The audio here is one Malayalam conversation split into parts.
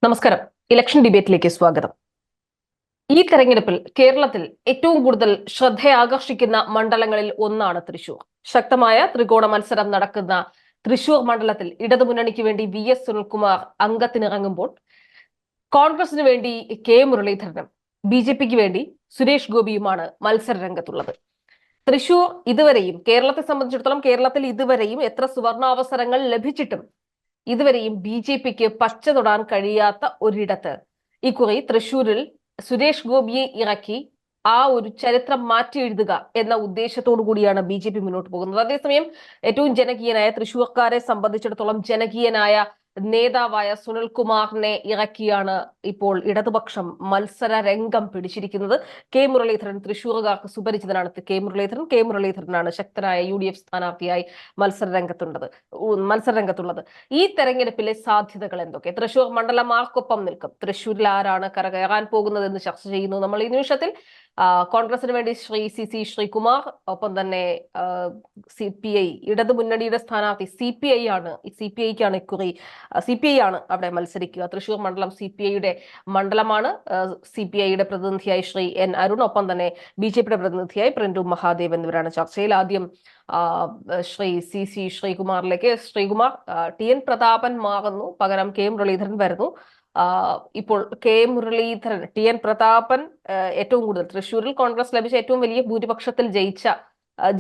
നമസ്കാരം. ഇലക്ഷൻ ഡിബേറ്റിലേക്ക് സ്വാഗതം. ഈ തെരഞ്ഞെടുപ്പിൽ കേരളത്തിൽ ഏറ്റവും കൂടുതൽ ശ്രദ്ധയാകർഷിക്കുന്ന മണ്ഡലങ്ങളിൽ ഒന്നാണ് തൃശൂർ. ശക്തമായ ത്രികോണ മത്സരം നടക്കുന്ന തൃശൂർ മണ്ഡലത്തിൽ ഇടതുമുന്നണിക്ക് വേണ്ടി VS സുനിൽകുമാർ അംഗത്തിനിറങ്ങുമ്പോൾ കോൺഗ്രസിന് വേണ്ടി K മുരളീധരനും BJPക്ക് വേണ്ടി സുരേഷ് ഗോപിയുമാണ് മത്സര രംഗത്തുള്ളത്. തൃശൂർ ഇതുവരെയും കേരളത്തെ സംബന്ധിച്ചിടത്തോളം കേരളത്തിൽ ഇതുവരെയും എത്ര സുവർണാവസരങ്ങൾ ലഭിച്ചിട്ടും ഇതുവരെയും BJPക്ക് പച്ച തൊടാൻ കഴിയാത്ത ഒരിടത്ത് ഇക്കുറി തൃശൂരിൽ സുരേഷ് ഗോപിയെ ഇറക്കി ആ ഒരു ചരിത്രം മാറ്റി എഴുതുക എന്ന ഉദ്ദേശത്തോടു കൂടിയാണ് BJP മുന്നോട്ട് പോകുന്നത്. അതേസമയം ഏറ്റവും ജനകീയനായ തൃശൂർക്കാരെ സംബന്ധിച്ചിടത്തോളം ജനകീയനായ നേതാവായ സുനിൽകുമാറിനെ ഇറക്കിയാണ് ഇപ്പോൾ ഇടതുപക്ഷം മത്സര രംഗം പിടിച്ചിരിക്കുന്നത്. K മുരളീധരൻ തൃശൂറുകാർക്ക് സുപരിചിതനാണ്. K മുരളീധരനാണ് ശക്തനായ UDF സ്ഥാനാർത്ഥിയായി മത്സരരംഗത്തുള്ളത്. ഈ തെരഞ്ഞെടുപ്പിലെ സാധ്യതകൾ എന്തൊക്കെ? തൃശൂർ മണ്ഡലം ആർക്കൊപ്പം നിൽക്കും? തൃശൂരിൽ ആരാണ് കരകയറാൻ പോകുന്നത് എന്ന് ചർച്ച ചെയ്യുന്നു നമ്മൾ ഈ നിമിഷത്തിൽ. കോൺഗ്രസിന് വേണ്ടി CC ശ്രീകുമാർ, ഒപ്പം തന്നെ CPI ഇടതുമുന്നണിയുടെ സ്ഥാനാർത്ഥി CPI ആണ്. CPIക്കാണ് ഇക്കുറി CPI ആണ് അവിടെ മത്സരിക്കുക. തൃശൂർ മണ്ഡലം CPIയുടെ മണ്ഡലമാണ്. CPIയുടെ പ്രതിനിധിയായി ശ്രീ N അരുൺ, ഒപ്പം തന്നെ BJPയുടെ പ്രതിനിധിയായി പ്രിന്റു മഹാദേവ് എന്നിവരാണ് ചർച്ചയിൽ. ആദ്യം CC ശ്രീകുമാറിലേക്ക്. ശ്രീകുമാർ, TN പ്രതാപൻ മാറുന്നു, പകരം K മുരളീധരൻ വരുന്നു. ഇപ്പോൾ K മുരളീധരൻ, TN പ്രതാപൻ ഏറ്റവും കൂടുതൽ തൃശ്ശൂരിൽ കോൺഗ്രസ് ലഭിച്ച ഏറ്റവും വലിയ ഭൂരിപക്ഷത്തിൽ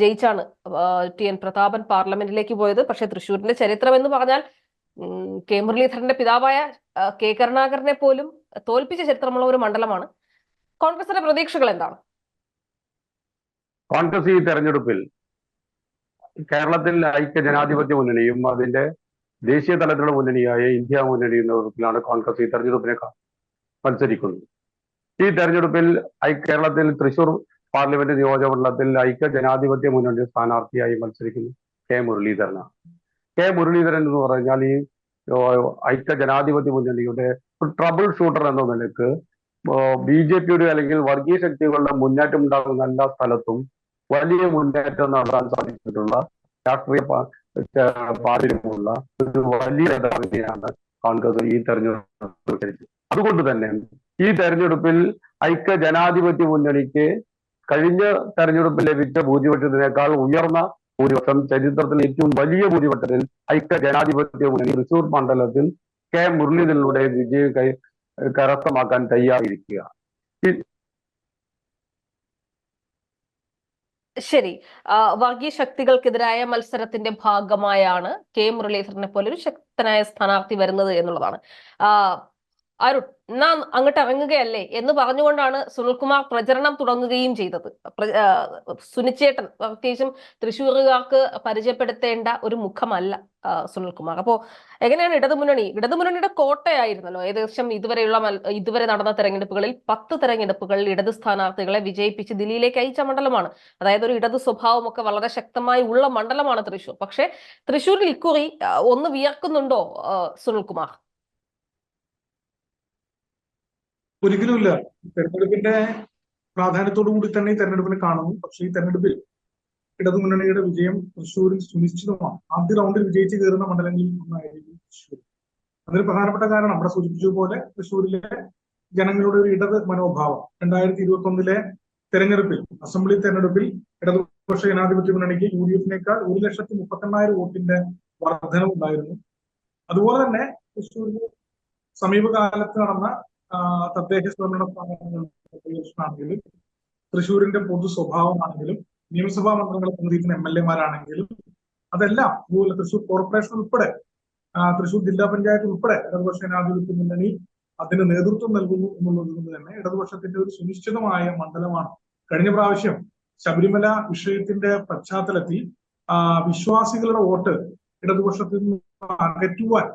ജയിച്ചാണ് TN പ്രതാപൻ പാർലമെന്റിലേക്ക് പോയത്. പക്ഷെ തൃശ്ശൂരിന്റെ ചരിത്രം എന്ന് പറഞ്ഞാൽ K മുരളീധരന്റെ പിതാവായ K കരുണാകരനെ പോലും തോൽപ്പിച്ച ചരിത്രമുള്ള ഒരു മണ്ഡലമാണ്. കോൺഗ്രസിന്റെ പ്രതീക്ഷകൾ എന്താണ്? കോൺഗ്രസ് ഈ തെരഞ്ഞെടുപ്പിൽ കേരളത്തിൽ ഐക്യ ജനാധിപത്യ മുന്നണിയും അതിന്റെ ദേശീയ തലത്തിലുള്ള മുന്നണിയായ ഇന്ത്യ മുന്നണിയുടെ നേതൃത്വത്തിലാണ് കോൺഗ്രസ് ഈ തെരഞ്ഞെടുപ്പിനെ മത്സരിക്കുന്നത്. ഈ തെരഞ്ഞെടുപ്പിൽ കേരളത്തിൽ തൃശൂർ പാർലമെന്റ് നിയോജകമണ്ഡലത്തിൽ ഐക്യ ജനാധിപത്യ മുന്നണി സ്ഥാനാർത്ഥിയായി മത്സരിക്കുന്നത് K മുരളീധരനാണ്. K മുരളീധരൻ എന്ന് പറഞ്ഞാൽ ഈ ഐക്യ ജനാധിപത്യ മുന്നണിയുടെ ഒരു ട്രബിൾ ഷൂട്ടർ എന്ന നിലക്ക് BJPയുടെ അല്ലെങ്കിൽ വർഗീയ ശക്തികളുടെ മുന്നേറ്റം ഉണ്ടാകുന്ന എല്ലാ സ്ഥലത്തും വലിയ മുന്നേറ്റം നടത്താൻ സാധിച്ചിട്ടുള്ള രാഷ്ട്രീയ പാരമ്പര്യമുള്ള ഒരു വലിയ നേതാവിനെയാണ് കോൺഗ്രസ് ഈ തെരഞ്ഞെടുപ്പ്. അതുകൊണ്ട് തന്നെ ഈ തെരഞ്ഞെടുപ്പിൽ ഐക്യ ജനാധിപത്യ മുന്നണിക്ക് കഴിഞ്ഞ തെരഞ്ഞെടുപ്പിൽ ലഭിച്ച ഭൂരിപക്ഷത്തിനേക്കാൾ ഉയർന്ന ഭൂരിപക്ഷം, ചരിത്രത്തിൽ ഏറ്റവും വലിയ ഭൂരിപക്ഷത്തിൽ ഐക്യ ജനാധിപത്യ മുന്നണി തൃശൂർ മണ്ഡലത്തിൽ K മുരളീധരനിലൂടെ വിജയം കരസ്ഥമാക്കാൻ തയ്യാറായിരിക്കുക. ശരി. വർഗീയ ശക്തികൾക്കെതിരായ മത്സരത്തിന്റെ ഭാഗമായാണ് K മുരളീധരനെ പോലെ ഒരു ശക്തനായ സ്ഥാനാർത്ഥി വരുന്നത് എന്നുള്ളതാണ്. അരുൺ, നാം അങ്ങോട്ട് ഇറങ്ങുകയല്ലേ എന്ന് പറഞ്ഞുകൊണ്ടാണ് സുനിൽകുമാർ പ്രചരണം തുടങ്ങുകയും ചെയ്തത്. സുനിച്ചേട്ടൻ പ്രത്യേകിച്ചും തൃശ്ശൂറുകാർക്ക് പരിചയപ്പെടുത്തേണ്ട ഒരു മുഖമല്ല സുനിൽകുമാർ. അപ്പോ എങ്ങനെയാണ് ഇടതുമുന്നണിയുടെ കോട്ടയായിരുന്നല്ലോ ഏകദേശം ഇതുവരെ നടന്ന തെരഞ്ഞെടുപ്പുകളിൽ 10 തെരഞ്ഞെടുപ്പുകളിൽ ഇടത് സ്ഥാനാർത്ഥികളെ വിജയിപ്പിച്ച് ദില്ലിയിലേക്ക് അയച്ച മണ്ഡലമാണ്. അതായത് ഒരു ഇടത് സ്വഭാവമൊക്കെ വളരെ ശക്തമായി ഉള്ള മണ്ഡലമാണ് തൃശ്ശൂർ. പക്ഷെ തൃശ്ശൂരിൽ ഇക്കുറി ഒന്ന് വിയർക്കുന്നുണ്ടോ സുനിൽകുമാർ? ഒരിക്കലുമില്ല. തെരഞ്ഞെടുപ്പിന്റെ പ്രാധാന്യത്തോടു കൂടി തന്നെ ഈ തെരഞ്ഞെടുപ്പിനെ കാണുന്നു. പക്ഷേ ഈ തെരഞ്ഞെടുപ്പിൽ ഇടതുമുന്നണിയുടെ വിജയം തൃശ്ശൂരിൽ സുനിശ്ചിതമാണ്. ആദ്യ റൗണ്ടിൽ വിജയിച്ച് കയറുന്ന മണ്ഡലങ്ങളിൽ ഒന്നായിരിക്കും തൃശ്ശൂർ. അതിന് പ്രധാനപ്പെട്ട കാരണം ഇവിടെ സൂചിപ്പിച്ചതുപോലെ തൃശ്ശൂരിലെ ജനങ്ങളുടെ ഒരു ഇടത് മനോഭാവം. 2021 തെരഞ്ഞെടുപ്പിൽ, അസംബ്ലി തെരഞ്ഞെടുപ്പിൽ ഇടതുപക്ഷ ജനാധിപത്യ മുന്നണിക്ക് UDFിനേക്കാൾ 1,38,000 വോട്ടിന്റെ വർധനവുണ്ടായിരുന്നു. അതുപോലെ തന്നെ തൃശ്ശൂരിൽ സമീപകാലത്ത് നടന്ന തദ്ദേശ സ്വയംഭരണ സ്ഥാപനങ്ങളാണെങ്കിലും തൃശ്ശൂരിന്റെ പൊതു സ്വഭാവമാണെങ്കിലും നിയമസഭാ മണ്ഡലങ്ങളെ പ്രതിനിധിക്കുന്ന MLA-മാരാണെങ്കിലും അതെല്ലാം, അതുപോലെ തൃശ്ശൂർ കോർപ്പറേഷൻ ഉൾപ്പെടെ തൃശ്ശൂർ ജില്ലാ പഞ്ചായത്ത് ഉൾപ്പെടെ ഇടതുപക്ഷ ജനാധിപത്യ മുന്നണി അതിന് നേതൃത്വം നൽകുന്നു എന്നുള്ളത് കൊണ്ട് തന്നെ ഇടതുപക്ഷത്തിന്റെ ഒരു സുനിശ്ചിതമായ മണ്ഡലമാണ്. കഴിഞ്ഞ പ്രാവശ്യം ശബരിമല വിഷയത്തിന്റെ പശ്ചാത്തലത്തിൽ വിശ്വാസികളുടെ വോട്ട് ഇടതുപക്ഷത്തിൽ നിന്ന് അകറ്റുവാൻ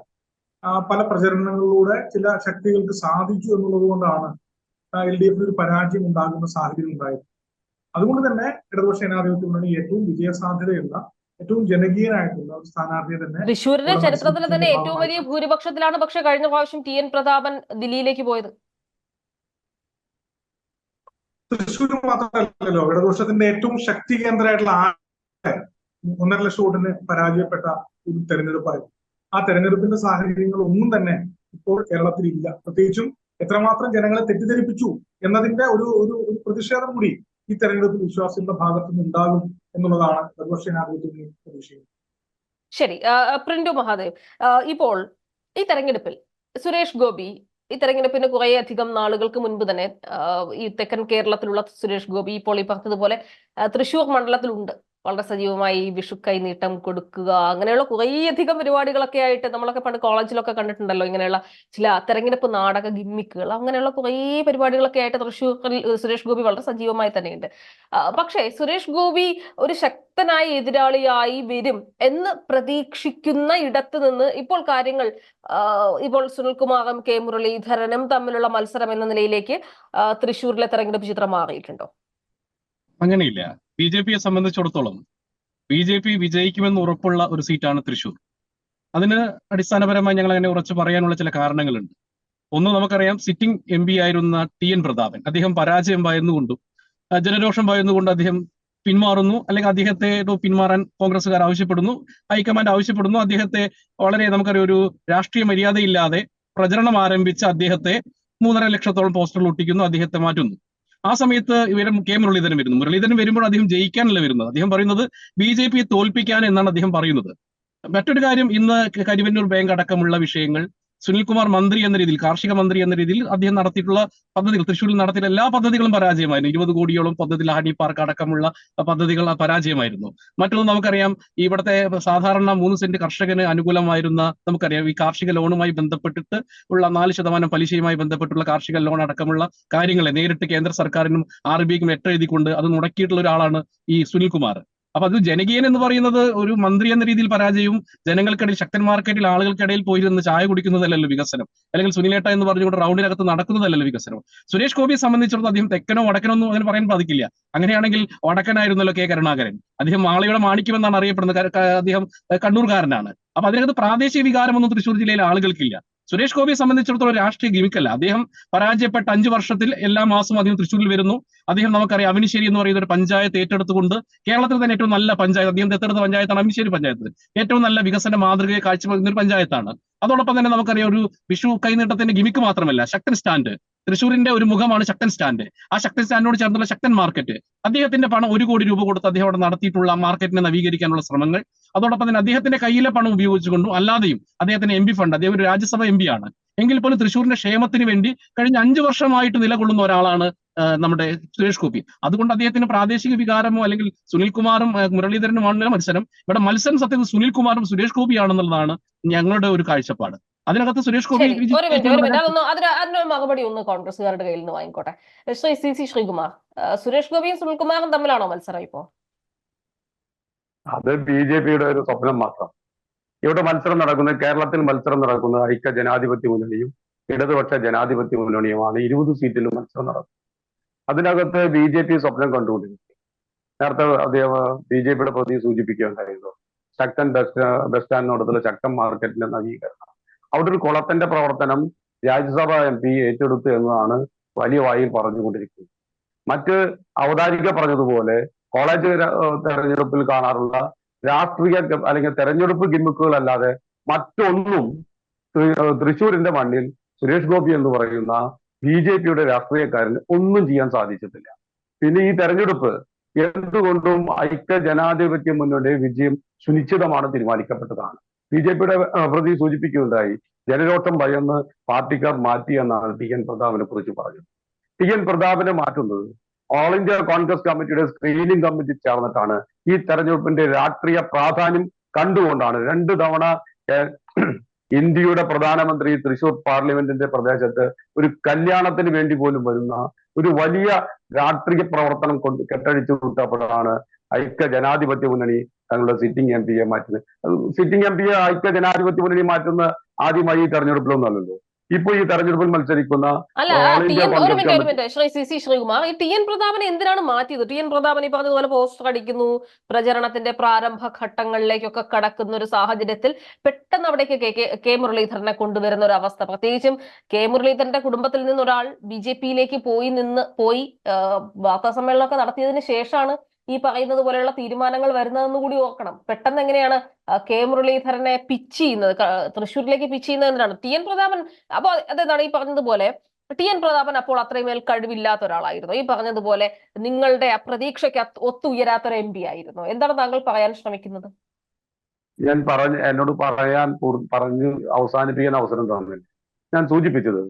പല പ്രചരണങ്ങളിലൂടെ ചില ശക്തികൾക്ക് സാധിച്ചു എന്നുള്ളത് കൊണ്ടാണ് LDF ഒരു പരാജയം ഉണ്ടാകുന്ന സാഹചര്യം ഉണ്ടായത്. അതുകൊണ്ട് തന്നെ ഇടതുപക്ഷ ജനാധിപത്യ മുന്നണി ഏറ്റവും വിജയസാധ്യതയുള്ള, ഏറ്റവും ജനകീയനായിട്ടുള്ള ഒരു സ്ഥാനാർത്ഥിയെ തന്നെ തൃശ്ശൂരിന്റെ ചരിത്രത്തിൽ തന്നെ ഏറ്റവും വലിയ ഭൂരിപക്ഷത്തിലാണ് പക്ഷെ കഴിഞ്ഞ പ്രാവശ്യം TN പ്രതാപൻ ദില്ലിയിലേക്ക് പോയത്. തൃശ്ശൂർ മാത്രമല്ലല്ലോ, ഇടതുപക്ഷത്തിന്റെ ഏറ്റവും ശക്തി കേന്ദ്രമായിട്ടുള്ള 1.5 ലക്ഷം വോട്ടിന് പരാജയപ്പെട്ട ഒരു തെരഞ്ഞെടുപ്പായിരുന്നു. ആ തെരഞ്ഞെടുപ്പിന്റെ സാഹചര്യങ്ങൾ ഒന്നും തന്നെ ഇപ്പോൾ കേരളത്തിൽ ഇല്ല. പ്രത്യേകിച്ചും എത്രമാത്രം ജനങ്ങളെ തെറ്റിദ്ധരിപ്പിച്ചു എന്നതിന്റെ ഒരു ഒരു ഒരു പ്രതിഷേധം കൂടി ഈ തെരഞ്ഞെടുപ്പിൽ വിശ്വാസികളുടെ ഭാഗത്തു നിന്ന് ഉണ്ടാകും എന്നുള്ളതാണ് ഇടതുപക്ഷ ജനാധിപത്യത്തിന് പ്രതീക്ഷിക്കുന്നത്. ശരി, പ്രിന്റു മഹാദേവ്, ഇപ്പോൾ ഈ തെരഞ്ഞെടുപ്പിൽ സുരേഷ് ഗോപി ഈ തെരഞ്ഞെടുപ്പിന് കുറെ അധികം നാളുകൾക്ക് മുൻപ് തന്നെ ഈ തെക്കൻ കേരളത്തിലുള്ള സുരേഷ് ഗോപി ഇപ്പോൾ ഈ പറഞ്ഞതുപോലെ തൃശൂർ മണ്ഡലത്തിലുണ്ട്. വളരെ സജീവമായി വിഷു കൈനീട്ടം കൊടുക്കുക, അങ്ങനെയുള്ള കുറേയധികം പരിപാടികളൊക്കെ ആയിട്ട് നമ്മളൊക്കെ പണ്ട് കോളേജിലൊക്കെ കണ്ടിട്ടുണ്ടല്ലോ, ഇങ്ങനെയുള്ള ചില തെരഞ്ഞെടുപ്പ് നാടക ഗിമ്മിക്കുകൾ, അങ്ങനെയുള്ള കുറേ പരിപാടികളൊക്കെ ആയിട്ട് തൃശ്ശൂരിൽ സുരേഷ് ഗോപി വളരെ സജീവമായി തന്നെയുണ്ട്. പക്ഷേ സുരേഷ് ഗോപി ഒരു ശക്തനായ എതിരാളിയായി വരും എന്ന് പ്രതീക്ഷിക്കുന്ന ഇടത്ത് നിന്ന് ഇപ്പോൾ കാര്യങ്ങൾ ഇപ്പോൾ സുനിൽകുമാറും കെ മുരളീധരനും തമ്മിലുള്ള മത്സരം എന്ന നിലയിലേക്ക് തൃശ്ശൂരിലെ തെരഞ്ഞെടുപ്പ് ചിത്രം മാറിയിട്ടുണ്ടോ? അങ്ങനെയില്ല. ബി ജെ പിയെ സംബന്ധിച്ചിടത്തോളം ബി ജെ പി വിജയിക്കുമെന്ന് ഉറപ്പുള്ള ഒരു സീറ്റാണ് തൃശ്ശൂർ. അതിന് അടിസ്ഥാനപരമായി ഞങ്ങൾ അങ്ങനെ ഉറച്ചു പറയാനുള്ള ചില കാരണങ്ങളുണ്ട്. ഒന്ന്, നമുക്കറിയാം, സിറ്റിംഗ് എം പി ആയിരുന്ന TN പ്രതാപൻ, അദ്ദേഹം പരാജയം ഭയന്നുകൊണ്ടും ജനരോഷം ഭയന്നുകൊണ്ട് അദ്ദേഹം പിന്മാറുന്നു, അല്ലെങ്കിൽ അദ്ദേഹത്തെ പിന്മാറാൻ കോൺഗ്രസ്സുകാർ ആവശ്യപ്പെടുന്നു, ഹൈക്കമാൻഡ് ആവശ്യപ്പെടുന്നു. അദ്ദേഹത്തെ വളരെ നമുക്കറിയാം ഒരു രാഷ്ട്രീയ മര്യാദയില്ലാതെ പ്രചരണം ആരംഭിച്ച അദ്ദേഹത്തെ 3.5 ലക്ഷത്തോളം പോസ്റ്ററിൽ ഒട്ടിക്കുന്നു, അദ്ദേഹത്തെ മാറ്റുന്നു. ആ സമയത്ത് കെ മുരളീധരൻ വരുന്നു. മുരളീധരൻ വരുമ്പോൾ അദ്ദേഹം ജയിക്കാനല്ല വരുന്നത്, അദ്ദേഹം പറയുന്നത് BJP തോൽപ്പിക്കാൻ എന്നാണ് അദ്ദേഹം പറയുന്നത്. മറ്റൊരു കാര്യം, ഇന്ന് കരിവന്നൂർ ബാങ്ക് അടക്കമുള്ള വിഷയങ്ങൾ സുനിൽകുമാർ മന്ത്രി എന്ന രീതിയിൽ, കാർഷിക മന്ത്രി എന്ന രീതിയിൽ അദ്ദേഹം നടത്തിയിട്ടുള്ള പദ്ധതികൾ, തൃശ്ശൂരിൽ നടത്തിയ എല്ലാ പദ്ധതികളും പരാജയമായിരുന്നു. 20 കോടിയോളം പദ്ധതികൾ, ഹണി പാർക്ക് അടക്കമുള്ള പദ്ധതികൾ പരാജയമായിരുന്നു. മറ്റൊന്ന്, നമുക്കറിയാം, ഇവിടുത്തെ സാധാരണ 3 സെന്റ് കർഷകന് അനുകൂലമായിരുന്ന, നമുക്കറിയാം, ഈ കാർഷിക ലോണുമായി ബന്ധപ്പെട്ടിട്ട് ഉള്ള 4% പലിശയുമായി ബന്ധപ്പെട്ടുള്ള കാർഷിക ലോൺ അടക്കമുള്ള കാര്യങ്ങളെ നേരിട്ട് കേന്ദ്ര സർക്കാരിനും RBIക്കും എഴുതിക്കൊണ്ട് അത് മുടക്കിയിട്ടുള്ള ഒരാളാണ് ഈ സുനിൽകുമാർ. അപ്പൊ അത് ജനകീയൻ എന്ന് പറയുന്നത് ഒരു മന്ത്രി എന്ന രീതിയിൽ പരാജയവും, ജനങ്ങൾക്കിടയിൽ ശക്തന്മാർക്കിടയിൽ ആളുകൾക്കിടയിൽ പോയിരുന്ന് ചായ കുടിക്കുന്നതല്ലല്ലോ വികസനം, അല്ലെങ്കിൽ സുനിലേട്ട എന്ന് പറഞ്ഞുകൊണ്ട് റൗണ്ടിനകത്ത് നടക്കുന്നതല്ലല്ലോ വികസനം. സുരേഷ് ഗോപിയെ സംബന്ധിച്ചിടത്തോളം അദ്ദേഹം തെക്കനോ വടക്കനോ ഒന്നും അങ്ങനെ പറയാൻ സാധിക്കില്ല. അങ്ങനെയാണെങ്കിൽ വടക്കനായിരുന്നല്ലോ കെ കരുണാകരൻ, അദ്ദേഹം മാളയുടെ മാണിക്യമെന്നാണ് അറിയപ്പെടുന്നത്, അദ്ദേഹം കണ്ണൂർകാരനാണ്. അപ്പൊ അതിനകത്ത് പ്രാദേശിക വികാരമൊന്നും തൃശ്ശൂർ ജില്ലയിലെ ആളുകൾക്കില്ല. സുരേഷ് ഗോപിയെ സംബന്ധിച്ചിടത്തോളം രാഷ്ട്രീയ ഗിമിക്കല്ല. അദ്ദേഹം പരാജയപ്പെട്ട 5 വർഷത്തിൽ എല്ലാ മാസവും അദ്ദേഹം തൃശ്ശൂരിൽ വരുന്നു. അദ്ദേഹം നമുക്കറിയാം അവിനിശ്ശേരി എന്ന് പറയുന്ന ഒരു പഞ്ചായത്ത് ഏറ്റെടുത്തുകൊണ്ട് കേരളത്തിൽ തന്നെ ഏറ്റവും നല്ല പഞ്ചായത്ത്, അദ്ദേഹം ദത്തെടുത്ത പഞ്ചായത്താണ് അവിനിശ്ശേരി പഞ്ചായത്ത്. ഏറ്റവും നല്ല വികസന മാതൃകയെ കാഴ്ചവെക്കുന്ന ഒരു പഞ്ചായത്താണ്. അതോടൊപ്പം തന്നെ നമുക്കറിയാം ഒരു വിഷു കൈനീട്ടത്തിന്റെ ഗിമിക്ക് മാത്രമല്ല, ശക്തൻ സ്റ്റാൻഡ്, തൃശ്ശൂരിന്റെ ഒരു മുഖമാണ് ശക്തൻ സ്റ്റാൻഡ്. ആ ശക്തൻ സ്റ്റാൻഡിനോട് ചേർന്നുള്ള ശക്തൻ മാർക്കറ്റ്, അദ്ദേഹത്തിന്റെ പണം 1 കോടി രൂപ കൊടുത്ത് അദ്ദേഹം അവിടെ നടത്തിയിട്ടുള്ള മാർക്കറ്റിനെ നവീകരിക്കാനുള്ള ശ്രമങ്ങൾ, അതോടൊപ്പം തന്നെ അദ്ദേഹത്തിന്റെ കയ്യിലെ പണം ഉപയോഗിച്ചുകൊണ്ടും അല്ലാതെയും അദ്ദേഹത്തിന്റെ MP ഫണ്ട്, അദ്ദേഹം ഒരു രാജ്യസഭ MP ആണ്, എങ്കിൽ പോലും തൃശ്ശൂരിന്റെ ക്ഷേമത്തിന് വേണ്ടി കഴിഞ്ഞ 5 വർഷമായിട്ട് നിലകൊള്ളുന്ന ഒരാളാണ് നമ്മുടെ സുരേഷ് ഗോപി. അതുകൊണ്ട് അദ്ദേഹത്തിന് പ്രാദേശിക വികാരമോ അല്ലെങ്കിൽ സുനിൽകുമാറും മുരളീധരനുമാണല്ലോ മത്സരം. ഇവിടെ മത്സരം സത്യത്തിൽ സുനിൽകുമാറും സുരേഷ് ഗോപിയാണെന്നുള്ളതാണ് ഞങ്ങളുടെ ഒരു കാഴ്ചപ്പാട്. അതിനകത്ത് സുരേഷ് ഗോപി അതിനൊരു മറുപടി ഒന്ന് കോൺഗ്രസ്സുകാരുടെ കയ്യിൽ നിന്ന് വാങ്ങിക്കോട്ടെ. ശ്രീ CC ശ്രീകുമാർ, സുരേഷ് ഗോപിയും സുനിൽകുമാറും തമ്മിലാണോ മത്സരം ഇപ്പോ? അത് BJPയുടെ ഒരു സ്വപ്നം മാത്രം. ഇവിടെ മത്സരം നടക്കുന്നത്, കേരളത്തിൽ മത്സരം നടക്കുന്നത് ഐക്യ ജനാധിപത്യ മുന്നണിയും ഇടതുപക്ഷ ജനാധിപത്യ മുന്നണിയുമാണ്. 20 സീറ്റിലും മത്സരം നടക്കും. അതിനകത്ത് BJP സ്വപ്നം കണ്ടുകൊണ്ടിരിക്കും. നേരത്തെ അദ്ദേഹം BJPയുടെ പ്രതി സൂചിപ്പിക്കുകയുണ്ടായിരുന്നു, ശക്തൻ ബസ് സ്റ്റാൻഡിനോടത്തുള്ള ശക്തൻ മാർക്കറ്റിന്റെ നവീകരണം. അവിടെ ഒരു കുളത്തിന്റെ പ്രവർത്തനം രാജ്യസഭ MP ഏറ്റെടുത്തു എന്നതാണ് വലിയ വായിൽ പറഞ്ഞുകൊണ്ടിരിക്കുന്നത്. മറ്റ് അവതാരിക പറഞ്ഞതുപോലെ കോളേജ് തെരഞ്ഞെടുപ്പിൽ കാണാറുള്ള രാഷ്ട്രീയ അല്ലെങ്കിൽ തെരഞ്ഞെടുപ്പ് ഗിമ്മിക്കുകളല്ലാതെ മറ്റൊന്നും തൃശ്ശൂരിന്റെ മണ്ണിൽ സുരേഷ് ഗോപി എന്ന് പറയുന്ന BJPയുടെ രാഷ്ട്രീയക്കാരന് ഒന്നും ചെയ്യാൻ സാധിച്ചിട്ടില്ല. പിന്നെ ഈ തെരഞ്ഞെടുപ്പ് എന്തുകൊണ്ടും ഐക്യ ജനാധിപത്യ മുന്നണിയുടെ വിജയം സുനിശ്ചിതമാണ്, തീരുമാനിക്കപ്പെട്ടതാണ്. BJPയുടെ പ്രതി സൂചിപ്പിക്കുകയുണ്ടായി, ജനരോഷം ഭയന്ന് പാർട്ടിക്കാർ മാറ്റി എന്നാണ് TN പ്രതാപനെ കുറിച്ച് പറഞ്ഞത്. TN പ്രതാപനെ മാറ്റുന്നത് ഓൾ ഇന്ത്യ കോൺഗ്രസ് കമ്മിറ്റിയുടെ സ്ക്രീനിംഗ് കമ്മിറ്റി ചേർന്നിട്ടാണ്. ഈ തെരഞ്ഞെടുപ്പിന്റെ രാഷ്ട്രീയ പ്രാധാന്യം കണ്ടുകൊണ്ടാണ് 2 തവണ ഇന്ത്യയുടെ പ്രധാനമന്ത്രി തൃശൂർ പാർലമെന്റിന്റെ പ്രദേശത്ത് ഒരു കല്യാണത്തിന് വേണ്ടി പോലും വരുന്ന ഒരു വലിയ രാഷ്ട്രീയ പ്രവർത്തനം കൊണ്ട് കെട്ടഴിച്ചു വിട്ടപ്പോഴാണ് ഐക്യ ജനാധിപത്യ മുന്നണി തങ്ങളുടെ സിറ്റിംഗ് MP മാറ്റുന്നത്. സിറ്റിംഗ് MP ഐക്യ ജനാധിപത്യ മുന്നണി മാറ്റുന്ന ആദ്യമായി ഈ തെരഞ്ഞെടുപ്പിലൊന്നും അല്ലല്ലോ. ഇപ്പൊ ഈ തെരഞ്ഞെടുപ്പിൽ മത്സരിക്കുന്ന ശ്രീ CC ശ്രീകുമാർ, ഈ TN പ്രതാപനെ എന്തിനാണ് മാറ്റിയത്? TN പ്രതാപൻ ഈ പറഞ്ഞതുപോലെ പോസ്റ്റർ അടിക്കുന്നു, പ്രചരണത്തിന്റെ പ്രാരംഭ ഘട്ടങ്ങളിലേക്കൊക്കെ കടക്കുന്ന ഒരു സാഹചര്യത്തിൽ പെട്ടെന്ന് അവിടേക്ക് കെ മുരളീധരനെ കൊണ്ടുവരുന്ന ഒരു അവസ്ഥ, പ്രത്യേകിച്ചും കെ മുരളീധരന്റെ കുടുംബത്തിൽ നിന്ന് ഒരാൾ BJPയിലേക്ക് പോയി വാർത്താ സമ്മേളനമൊക്കെ നടത്തിയതിനു ശേഷമാണ് ഈ പറയുന്നത് പോലെയുള്ള തീരുമാനങ്ങൾ വരുന്നതെന്ന് കൂടി ഓർക്കണം. പെട്ടെന്ന് എങ്ങനെയാണ് കെ മുരളീധരനെ പിച്ച് ചെയ്യുന്നത്, തൃശ്ശൂരിലേക്ക് പിച്ച് ചെയ്യുന്നത് എന്തിനാണ്? ടി എൻ പ്രതാപൻ, അപ്പൊ അതെന്താണ് ഈ പറഞ്ഞതുപോലെ ടി എൻ പ്രതാപൻ അപ്പോൾ അത്രയുമേൽ കഴിവില്ലാത്ത ഒരാളായിരുന്നു. ഈ പറഞ്ഞതുപോലെ നിങ്ങളുടെ പ്രതീക്ഷയ്ക്ക് ഒത്തുയരാത്തൊരു MP ആയിരുന്നു. എന്താണ് താങ്കൾ പറയാൻ ശ്രമിക്കുന്നത്? ഞാൻ എന്നോട് പറഞ്ഞ് അവസാനിപ്പിക്കാൻ അവസരം തന്നില്ല. ഞാൻ സൂചിപ്പിച്ചത്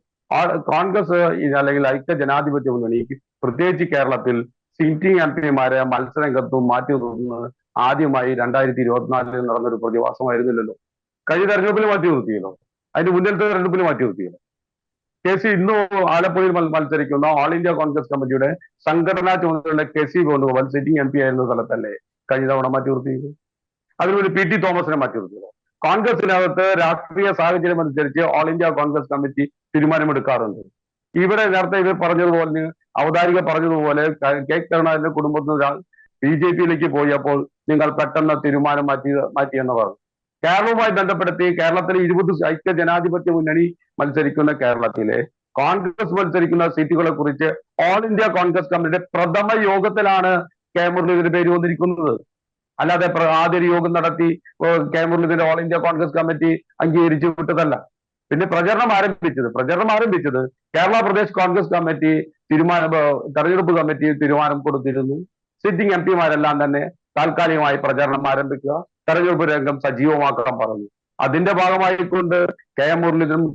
കോൺഗ്രസ് അല്ലെങ്കിൽ ഐക്യ ജനാധിപത്യ മുന്നണി പ്രത്യേകിച്ച് കേരളത്തിൽ സിറ്റിംഗ് MP-മാരെ മത്സരരംഗത്തും മാറ്റി നിർത്തുന്നത് ആദ്യമായി 2024 നടന്നൊരു പ്രതിഭാസമായിരുന്നില്ലല്ലോ. കഴിഞ്ഞ തെരഞ്ഞെടുപ്പിൽ മാറ്റി നിർത്തിയല്ലോ, അതിന് മുന്നിലത്തെ തെരഞ്ഞെടുപ്പിൽ മാറ്റി നിർത്തിയല്ലോ. KC ഇന്ന് ആലപ്പുഴയിൽ മത്സരിക്കുന്ന ഓൾ ഇന്ത്യ കോൺഗ്രസ് കമ്മിറ്റിയുടെ സംഘടനാ ചുമതലയുള്ള KC വേണുഗോപാൽ സിറ്റിംഗ് MP ആയിരുന്ന സ്ഥലത്തല്ലേ കഴിഞ്ഞ തവണ മാറ്റി നിർത്തിയത്? അതിനുവേണ്ടി PT തോമസിനെ മാറ്റി നിർത്തിയല്ലോ. കോൺഗ്രസിനകത്ത് രാഷ്ട്രീയ സാഹചര്യം അനുസരിച്ച് ഓൾ ഇന്ത്യ കോൺഗ്രസ് കമ്മിറ്റി തീരുമാനമെടുക്കാറുണ്ട്. ഇവിടെ നേരത്തെ ഇവർ പറഞ്ഞതുപോലെ, ഔദാരിക പറഞ്ഞതുപോലെ കെ കരുണാകരന്റെ കുടുംബത്തിൽ BJP-യിലേക്ക് പോയപ്പോൾ നിങ്ങൾ പെട്ടെന്ന് തീരുമാനം മാറ്റിയെന്ന് പറഞ്ഞു. കേരളവുമായി ബന്ധപ്പെടുത്തി കേരളത്തിലെ 20 ഐക്യ ജനാധിപത്യ മുന്നണി മത്സരിക്കുന്ന കേരളത്തിലെ കോൺഗ്രസ് മത്സരിക്കുന്ന സീറ്റുകളെ കുറിച്ച് ഓൾ ഇന്ത്യ കോൺഗ്രസ് കമ്മിറ്റിയുടെ പ്രഥമ യോഗത്തിലാണ് കെ മുരളീധരന്റെ പേര് വന്നിരിക്കുന്നത്. അല്ലാതെ ആദ്യ യോഗം നടത്തി കെ മുരളീധരന്റെ ഓൾ ഇന്ത്യ കോൺഗ്രസ് കമ്മിറ്റി അംഗീകരിച്ചു വിട്ടതല്ല. പിന്നെ പ്രചരണം ആരംഭിച്ചത് കേരള പ്രദേശ് കോൺഗ്രസ് കമ്മിറ്റി തെരഞ്ഞെടുപ്പ് കമ്മിറ്റി തീരുമാനം കൊടുത്തിരുന്നു. സിറ്റിംഗ് MP-മാരെല്ലാം തന്നെ താൽക്കാലികമായി പ്രചരണം ആരംഭിക്കുക, തെരഞ്ഞെടുപ്പ് രംഗം സജീവമാക്കാൻ പറഞ്ഞു. അതിന്റെ ഭാഗമായിക്കൊണ്ട് കെ മുരളീധരനും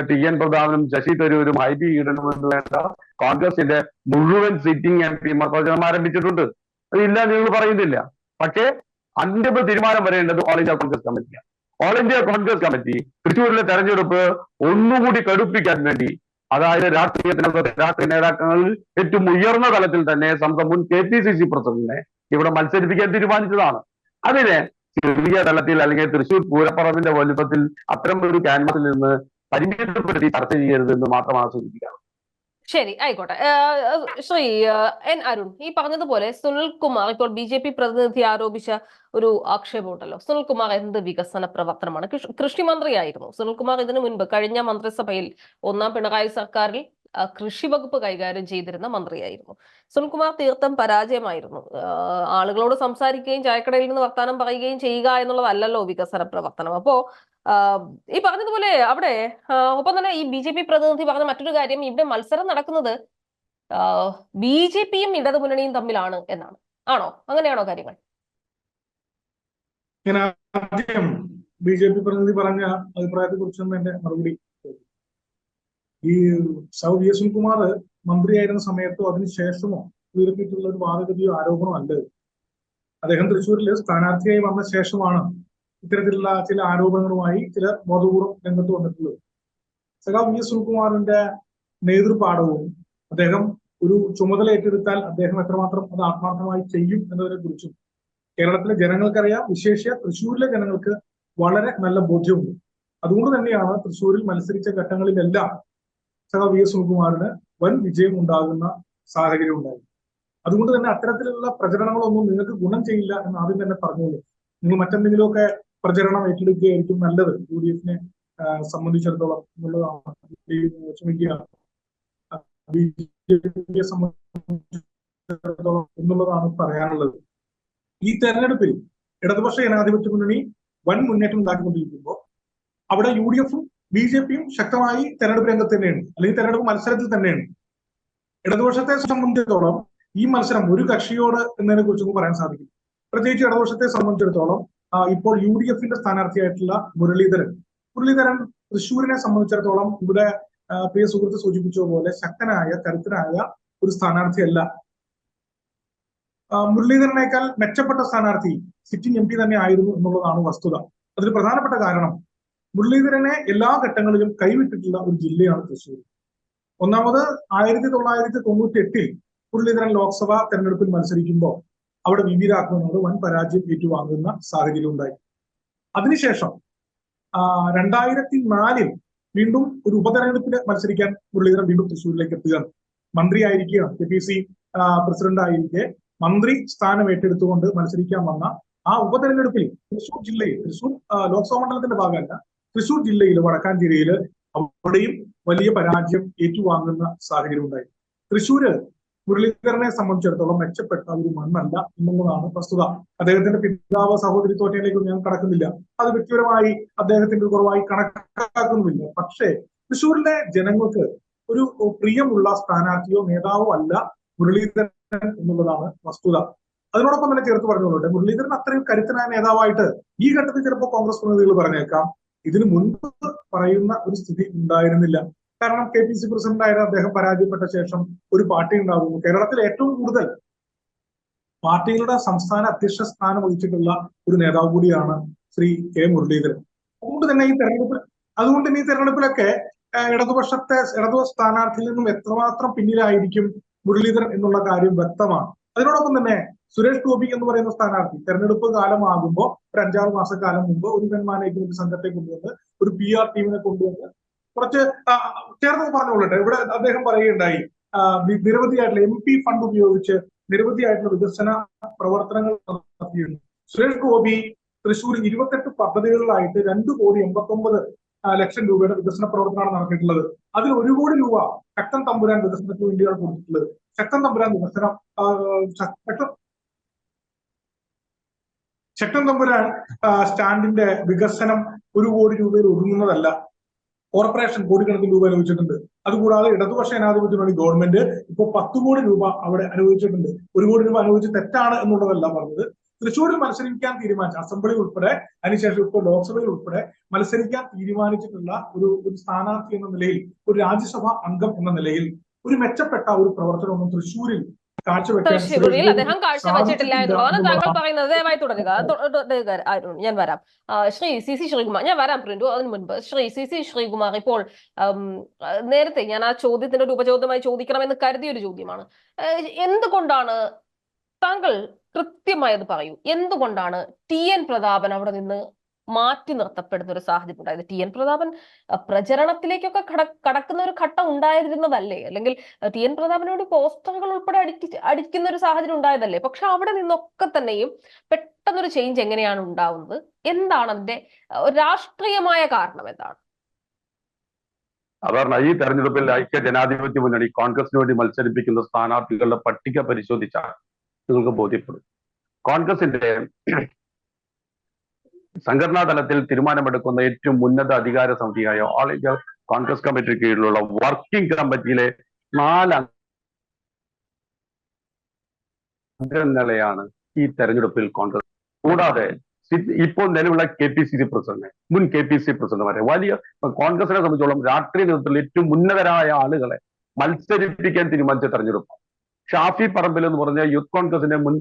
ടി എൻ പ്രതാപനും ശശി തരൂരും ഹൈബി ഈഡനും എന്ന് വേണ്ട കോൺഗ്രസിന്റെ മുഴുവൻ സിറ്റിംഗ് MP-മാർ പ്രചരണം ആരംഭിച്ചിട്ടുണ്ട്. അതില്ല നിങ്ങൾ പറയുന്നില്ല. പക്ഷേ അന്തിമ തീരുമാനം വരേണ്ടത് ഓൾ ഇന്ത്യ കോൺഗ്രസ് കമ്മിറ്റിയാണ്. ഓൾ ഇന്ത്യ കോൺഗ്രസ് കമ്മിറ്റി തൃശ്ശൂരിലെ തെരഞ്ഞെടുപ്പ് ഒന്നുകൂടി കടുപ്പിക്കാൻ വേണ്ടി, അതായത് രാഷ്ട്രീയ നേതാക്കളിൽ ഏറ്റവും ഉയർന്ന തലത്തിൽ തന്നെ സ്വന്തം മുൻ KPCC പ്രസിഡന്റിനെ ഇവിടെ മത്സരിപ്പിക്കാൻ തീരുമാനിച്ചതാണ്. അതിനെ ചെറിയ തലത്തിൽ അല്ലെങ്കിൽ തൃശ്ശൂർ പൂരപ്പറമ്പിന്റെ വലുപ്പത്തിൽ അത്തരം ഒരു ക്യാൻവാസിൽ നിന്ന് പരിമിതപ്പെടുത്തി ചർച്ച ചെയ്യരുതെന്ന് മാത്രമാണ് സൂചിപ്പിക്കുന്നത്. ശരി, ആയിക്കോട്ടെ. ശ്രീ N. അരുൺ, ഈ പറഞ്ഞതുപോലെ സുനിൽകുമാർ ഇപ്പോൾ BJP പ്രതിനിധി ആരോപിച്ച ഒരു ആക്ഷേപമുണ്ടല്ലോ. സുനിൽകുമാർ എന്ത് വികസന പ്രവർത്തനമാണ്? കൃഷി മന്ത്രിയായിരുന്നു സുനിൽകുമാർ. ഇതിനു മുൻപ് കഴിഞ്ഞ മന്ത്രിസഭയിൽ 1ാം പിണറായി സർക്കാരിൽ കൃഷി വകുപ്പ് കൈകാര്യം ചെയ്തിരുന്ന മന്ത്രിയായിരുന്നു. സുനിൽകുമാർ തീർത്തും പരാജയമായിരുന്നു. ആളുകളോട് സംസാരിക്കുകയും ചായക്കടയിൽ നിന്ന് വർത്താനം പറയുകയും ചെയ്യുക എന്നുള്ളതല്ലല്ലോ വികസന പ്രവർത്തനം. അപ്പോ ഈ പറഞ്ഞതുപോലെ അവിടെ ഒപ്പം തന്നെ ഈ BJP പ്രതിനിധി പറഞ്ഞ മറ്റൊരു കാര്യം, ഇവിടെ മത്സരം നടക്കുന്നത് BJP-യും ഇടതുമുന്നണിയും തമ്മിലാണ് എന്നാണ്. ആണോ? അങ്ങനെയാണോ കാര്യങ്ങൾ? ഞാൻ ആദ്യം BJP പ്രതിനിധി പറഞ്ഞ അഭിപ്രായത്തെ കുറിച്ചൊന്നും എന്റെ മറുപടി. ഈ VS സുനിൽകുമാർ മന്ത്രിയായിരുന്ന സമയത്തോ അതിനുശേഷമോ ഉയർത്തിയിട്ടുള്ള ഒരു വാദഗതിയോ ആരോപണമോ അല്ല. അദ്ദേഹം തൃശ്ശൂരിൽ സ്ഥാനാർത്ഥിയായി വന്ന ശേഷമാണ് ഇത്തരത്തിലുള്ള ചില ആരോപണങ്ങളുമായി ചില ബോധപൂർവ്വം രംഗത്ത് വന്നിട്ടുള്ളത്. VS സുനിൽകുമാറിന്റെ നേതൃപാഠവും അദ്ദേഹം ഒരു ചുമതല ഏറ്റെടുത്താൽ അദ്ദേഹം എത്രമാത്രം അത് ആത്മാർത്ഥമായി ചെയ്യും എന്നതിനെ കുറിച്ചും കേരളത്തിലെ ജനങ്ങൾക്കറിയാം, വിശേഷിച്ച തൃശ്ശൂരിലെ ജനങ്ങൾക്ക് വളരെ നല്ല ബോധ്യമുണ്ട്. അതുകൊണ്ട് തന്നെയാണ് തൃശ്ശൂരിൽ മത്സരിച്ച ഘട്ടങ്ങളിലെല്ലാം VS സുനിൽകുമാറിന് വൻ വിജയം ഉണ്ടാകുന്ന സാഹചര്യം ഉണ്ടായി. അതുകൊണ്ട് തന്നെ അത്തരത്തിലുള്ള പ്രചരണങ്ങളൊന്നും നിങ്ങൾക്ക് ഗുണം ചെയ്യില്ല എന്ന് ആദ്യം തന്നെ പറഞ്ഞില്ലേ. നിങ്ങൾ മറ്റെന്തെങ്കിലുമൊക്കെ പ്രചരണം ഏറ്റെടുക്കുകയായിരിക്കും നല്ലത് UDF-നെ സംബന്ധിച്ചിടത്തോളം എന്നുള്ളതാണ്. BJP-യെ സംബന്ധിച്ചിടത്തോളം എന്നുള്ളതാണ് പറയാനുള്ളത്. ഈ തെരഞ്ഞെടുപ്പിൽ ഇടതുപക്ഷ ജനാധിപത്യ മുന്നണി വൻ മുന്നേറ്റം ഉണ്ടാക്കിക്കൊണ്ടിരിക്കുമ്പോൾ അവിടെ UDF-ഉം BJP-യും ശക്തമായി തെരഞ്ഞെടുപ്പ് രംഗത്ത് തന്നെയാണ്, അല്ലെങ്കിൽ തെരഞ്ഞെടുപ്പ് മത്സരത്തിൽ തന്നെയാണ്. ഇടതുപക്ഷത്തെ സംബന്ധിച്ചിടത്തോളം ഈ മത്സരം ഒരു കക്ഷിയോട് എന്നതിനെ കുറിച്ചൊന്നും പറയാൻ സാധിക്കും. പ്രത്യേകിച്ച് ഇടതുപക്ഷത്തെ സംബന്ധിച്ചിടത്തോളം ഇപ്പോൾ UDF-ന്റെ സ്ഥാനാർത്ഥിയായിട്ടുള്ള മുരളീധരൻ തൃശ്ശൂരിനെ സംബന്ധിച്ചിടത്തോളം ഇവിടെ പ്രിയ സുഹൃത്ത് സൂചിപ്പിച്ചതുപോലെ ശക്തനായ കരുത്തനായ ഒരു സ്ഥാനാർത്ഥിയല്ല. മുരളീധരനേക്കാൾ മെച്ചപ്പെട്ട സ്ഥാനാർത്ഥി സിറ്റിംഗ് MP തന്നെ ആയിരുന്നു എന്നുള്ളതാണ് വസ്തുത. അതിന് പ്രധാനപ്പെട്ട കാരണം മുരളീധരനെ എല്ലാ ഘട്ടങ്ങളിലും കൈവിട്ടിട്ടുള്ള ഒരു ജില്ലയാണ് തൃശ്ശൂർ. ഒന്നാമത് 1998 മുരളീധരൻ ലോക്സഭാ തെരഞ്ഞെടുപ്പിൽ മത്സരിക്കുമ്പോൾ അവിടെ VV രാഘവനോട് വൻ പരാജയം ഏറ്റുവാങ്ങുന്ന സാഹചര്യം ഉണ്ടായി. അതിനുശേഷം 2004 വീണ്ടും ഒരു ഉപതെരഞ്ഞെടുപ്പിൽ മത്സരിക്കാൻ മുരളീധരൻ വീണ്ടും തൃശ്ശൂരിലേക്ക് എത്തുകയാണ്. മന്ത്രിയായിരിക്കുകയാണ്, KPC പ്രസിഡന്റ് ആയിരിക്കെ മന്ത്രി സ്ഥാനം ഏറ്റെടുത്തുകൊണ്ട് മത്സരിക്കാൻ വന്ന ആ ഉപതെരഞ്ഞെടുപ്പിൽ തൃശ്ശൂർ ലോക്സഭാ മണ്ഡലത്തിന്റെ ഭാഗമല്ല, തൃശ്ശൂർ ജില്ലയിൽ വടക്കാഞ്ചേരിയിൽ അവിടെയും വലിയ പരാജയം ഏറ്റുവാങ്ങുന്ന സാഹചര്യം ഉണ്ടായി. തൃശ്ശൂര് മുരളീധരനെ സംബന്ധിച്ചിടത്തോളം മെച്ചപ്പെട്ട ഒരു മണ്ണല്ല എന്നുള്ളതാണ് വസ്തുത. അദ്ദേഹത്തിന്റെ പിതാവ് സഹോദരി തോറ്റയിലേക്ക് ഞാൻ കടക്കുന്നില്ല, അത് വ്യക്തിപരമായി അദ്ദേഹത്തിന്റെ കുറവായി കണക്കാക്കുന്നുമില്ല. പക്ഷേ തൃശ്ശൂരിലെ ജനങ്ങൾക്ക് ഒരു പ്രിയമുള്ള സ്ഥാനാർത്ഥിയോ നേതാവോ അല്ല മുരളീധരൻ എന്നുള്ളതാണ് വസ്തുത. അതിനോടൊപ്പം തന്നെ ചേർത്ത് പറഞ്ഞുകൊള്ളട്ടെ, മുരളീധരൻ അത്രയും കരുത്തനായ നേതാവായിട്ട് ഈ ഘട്ടത്തിൽ ചിലപ്പോൾ കോൺഗ്രസ് പ്രതിനിധികൾ പറഞ്ഞേക്കാം. ഇതിനു മുൻപ് പറയുന്ന ഒരു സ്ഥിതി ഉണ്ടായിരുന്നില്ല. കാരണം KPC പ്രസിഡന്റായിരുന്ന അദ്ദേഹം പരാജയപ്പെട്ട ശേഷം ഒരു പാർട്ടി ഉണ്ടാകുന്നു. കേരളത്തിൽ ഏറ്റവും കൂടുതൽ പാർട്ടികളുടെ സംസ്ഥാന അധ്യക്ഷ സ്ഥാനം വഹിച്ചിട്ടുള്ള ഒരു നേതാവ് കൂടിയാണ് ശ്രീ K മുരളീധരൻ. അതുകൊണ്ട് തന്നെ ഈ തെരഞ്ഞെടുപ്പിലൊക്കെ ഇടതു സ്ഥാനാർത്ഥിയിൽ നിന്നും എത്രമാത്രം പിന്നിലായിരിക്കും മുരളീധരൻ എന്നുള്ള കാര്യം വ്യക്തമാണ്. അതിനോടൊപ്പം തന്നെ സുരേഷ് ഗോപി എന്ന് പറയുന്ന സ്ഥാനാർത്ഥി തെരഞ്ഞെടുപ്പ് കാലമാകുമ്പോൾ ഒരു 5-6 മാസക്കാലം മുമ്പ് ഒരു മാനേജ്മെന്റ് സംഘത്തെ കൊണ്ടുവന്ന് ഒരു PR ടീമിനെ കൊണ്ടുവന്ന് കുറച്ച് ചേർന്ന് പറഞ്ഞുകൊള്ളട്ടെ, ഇവിടെ അദ്ദേഹം പറയുകയുണ്ടായി നിരവധിയായിട്ടുള്ള MP ഫണ്ട് ഉപയോഗിച്ച് നിരവധിയായിട്ടുള്ള വികസന പ്രവർത്തനങ്ങൾ നടത്തിയിട്ടുണ്ട്. സുരേഷ് ഗോപി തൃശ്ശൂർ 28 പദ്ധതികളിലായിട്ട് 2,89,00,000 രൂപയുടെ വികസന പ്രവർത്തനമാണ് നടത്തിയിട്ടുള്ളത്. അതിൽ 1 കോടി രൂപ ശക്തൻ തമ്പുരാൻ വികസനത്തിന് വേണ്ടിയാണ് കൊടുത്തിട്ടുള്ളത്. ശക്തൻ തമ്പുരാൻ സ്റ്റാൻഡിന്റെ വികസനം 1 കോടി രൂപയിൽ ഒതുങ്ങുന്നതല്ല. കോർപ്പറേഷൻ കോടിക്കണക്കിന് രൂപ അനുവദിച്ചിട്ടുണ്ട്. അതുകൂടാതെ ഇടതുപക്ഷ ജനാധിപത്യ മുന്നണി ഗവൺമെന്റ് ഇപ്പോൾ 10 കോടി രൂപ അവിടെ അനുവദിച്ചിട്ടുണ്ട്. 1 കോടി രൂപ അനുവദിച്ച് തെറ്റാണ് എന്നുള്ളതല്ല പറഞ്ഞത്. തൃശ്ശൂരിൽ മത്സരിക്കാൻ തീരുമാനിച്ച അസംബ്ലി ഉൾപ്പെടെ അതിനുശേഷം ഇപ്പോൾ ലോക്സഭയിൽ ഉൾപ്പെടെ മത്സരിക്കാൻ തീരുമാനിച്ചിട്ടുള്ള ഒരു സ്ഥാനാർത്ഥി എന്ന നിലയിൽ, ഒരു രാജ്യസഭാ അംഗം എന്ന നിലയിൽ ഒരു മെച്ചപ്പെട്ട ഒരു പ്രവർത്തനമൊന്നും തൃശ്ശൂരിൽ തൃശ്ശൂരിൽ അദ്ദേഹം കാഴ്ചവെച്ചിട്ടില്ല എന്നുള്ളതാണ് താങ്കൾ പറയുന്നത്. ദയവായി തുടരുക അരുൺ, ഞാൻ വരാം. ശ്രീ CC ശ്രീകുമാർ, ഞാൻ വരാം പ്രിന്റു. അതിനു മുൻപ് ശ്രീ CC ശ്രീകുമാർ, ഇപ്പോൾ നേരത്തെ ഞാൻ ആ ചോദ്യത്തിന്റെ ഒരു ഉപചോദ്യമായി ചോദിക്കണമെന്ന് കരുതിയ ഒരു ചോദ്യമാണ്. എന്തുകൊണ്ടാണ് താങ്കൾ കൃത്യമായത് പറയൂ, എന്തുകൊണ്ടാണ് TN പ്രതാപൻ അവിടെ നിന്ന് മാറ്റി നിർത്തപ്പെടുന്ന ഒരു സാഹചര്യം ഉണ്ടായത്? TN പ്രതാപൻ പ്രചരണത്തിലേക്കൊക്കെ കടക്കുന്ന ഒരു ഘട്ടം ഉണ്ടായിരുന്നതല്ലേ? അല്ലെങ്കിൽ TN പ്രതാപനോട് പോസ്റ്ററുകൾ ഉൾപ്പെടെ അടിക്കുന്ന ഒരു സാഹചര്യം ഉണ്ടായതല്ലേ? പക്ഷെ അവിടെ നിന്നൊക്കെ തന്നെയും പെട്ടെന്നൊരു ചേഞ്ച് എങ്ങനെയാണ് ഉണ്ടാവുന്നത്? എന്താണ് അതിന്റെ രാഷ്ട്രീയമായ കാരണം? എന്താണ്? സാധാരണ ഈ തെരഞ്ഞെടുപ്പിൽ ഐക്യ ജനാധിപത്യ മുന്നണി കോൺഗ്രസിന് വേണ്ടി മത്സരിപ്പിക്കുന്ന സ്ഥാനാർത്ഥികളുടെ പട്ടിക പരിശോധിച്ചാൽ നിങ്ങൾക്ക് ബോധ്യപ്പെടും. കോൺഗ്രസിന്റെ സംഘടനാ തലത്തിൽ തീരുമാനമെടുക്കുന്ന ഏറ്റവും ഉന്നത അധികാര സമിതിയായ ഓൾ ഇന്ത്യ കോൺഗ്രസ് കമ്മിറ്റിക്ക് കീഴിലുള്ള വർക്കിംഗ് കമ്മിറ്റിയിലെ 4 അംഗങ്ങളെയാണ് ഈ തെരഞ്ഞെടുപ്പിൽ കോൺഗ്രസ്, കൂടാതെ ഇപ്പോൾ നിലവിലുള്ള KPCC പ്രസിഡന്റ്, മുൻ KPCC പ്രസിഡന്റുമാരെ, വലിയ കോൺഗ്രസിനെ സംബന്ധിച്ചോളം രാഷ്ട്രീയ നേതൃത്വത്തിൽ ഏറ്റവും ഉന്നതരായ ആളുകളെ മത്സരിപ്പിക്കാൻ തീരുമാനിച്ച തെരഞ്ഞെടുപ്പ്. ഷാഫി പറമ്പിൽ എന്ന് പറഞ്ഞ യൂത്ത് കോൺഗ്രസിന്റെ മുൻ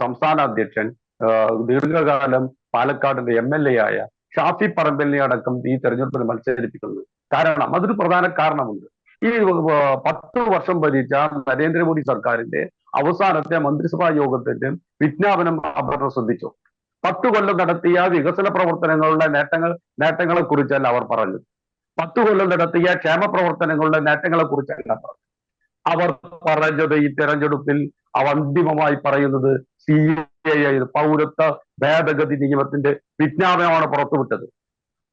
സംസ്ഥാന അധ്യക്ഷൻ, ദീർഘകാലം പാലക്കാടിന്റെ MLA ആയ ഷാഫി പറമ്പിലിനെ അടക്കം ഈ തെരഞ്ഞെടുപ്പിന് മത്സരിപ്പിക്കുന്നത്. കാരണം അതൊരു പ്രധാന കാരണമുണ്ട്. ഈ 10 വർഷം ഭരിച്ച നരേന്ദ്രമോദി സർക്കാരിന്റെ അവസാനത്തെ മന്ത്രിസഭാ യോഗത്തിന്റെ വിജ്ഞാപനം അവർ ശ്രദ്ധിച്ചു. 10 കൊല്ലം നടത്തിയ വികസന പ്രവർത്തനങ്ങളുടെ നേട്ടങ്ങളെ കുറിച്ചല്ല അവർ പറഞ്ഞത്. 10 കൊല്ലം നടത്തിയ ക്ഷേമ പ്രവർത്തനങ്ങളുടെ നേട്ടങ്ങളെ കുറിച്ചല്ല പറഞ്ഞത്. അവർ പറഞ്ഞത് ഈ തെരഞ്ഞെടുപ്പിൽ അന്തിമമായി പറയുന്നത് CAA പൗരത്വ ഭേദഗതി നിയമത്തിന്റെ വിജ്ഞാപനമാണ് പുറത്തുവിട്ടത്.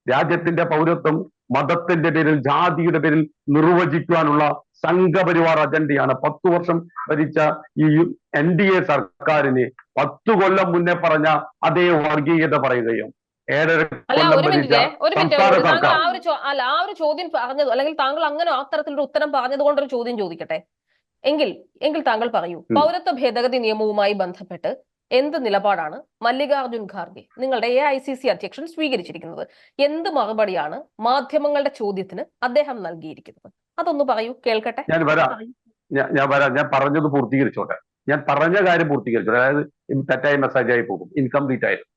രാജ്യത്തിന്റെ പൗരത്വം മതത്തിന്റെ പേരിൽ, ജാതിയുടെ പേരിൽ നിർവചിക്കാനുള്ള സംഘപരിവാർ അജണ്ടയാണ് 10 വർഷം ഭരിച്ച ഈ NDA സർക്കാരിന് 10 കൊല്ലം മുന്നേ പറഞ്ഞ അതേ വർഗീയത പറയുകയും 7.5 കൊല്ലം ഭരിച്ച സംസ്ഥാന സർക്കാർ ആ ഒരു ചോദ്യം പറഞ്ഞത്, അല്ലെങ്കിൽ താങ്കൾ അങ്ങനെ ആ തരത്തിലൊരു ഉത്തരം പറഞ്ഞത് കൊണ്ടൊരു ചോദ്യം ചോദിക്കട്ടെ. എങ്കിൽ താങ്കൾ പറയൂ, പൗരത്വ ഭേദഗതി നിയമവുമായി ബന്ധപ്പെട്ട് എന്ത് നിലപാടാണ് മല്ലികാർജുൻ ഖാർഗെ, നിങ്ങളുടെ AICC അധ്യക്ഷൻ, സ്വീകരിച്ചിരിക്കുന്നത്? എന്ത് മറുപടിയാണ് മാധ്യമങ്ങളുടെ ചോദ്യത്തിന് അദ്ദേഹം നൽകിയിരിക്കുന്നത്? അതൊന്ന് പറയൂ, കേൾക്കട്ടെ. ഞാൻ പറഞ്ഞത് പൂർത്തീകരിച്ചോട്ടെ. ഞാൻ പറഞ്ഞ കാര്യം പൂർത്തീകരിച്ചോട്ടെ. അതായത് തെറ്റായ മെസ്സേജായി പോകും, ഇൻകംപ്ലീറ്റ് ആയിരുന്നു.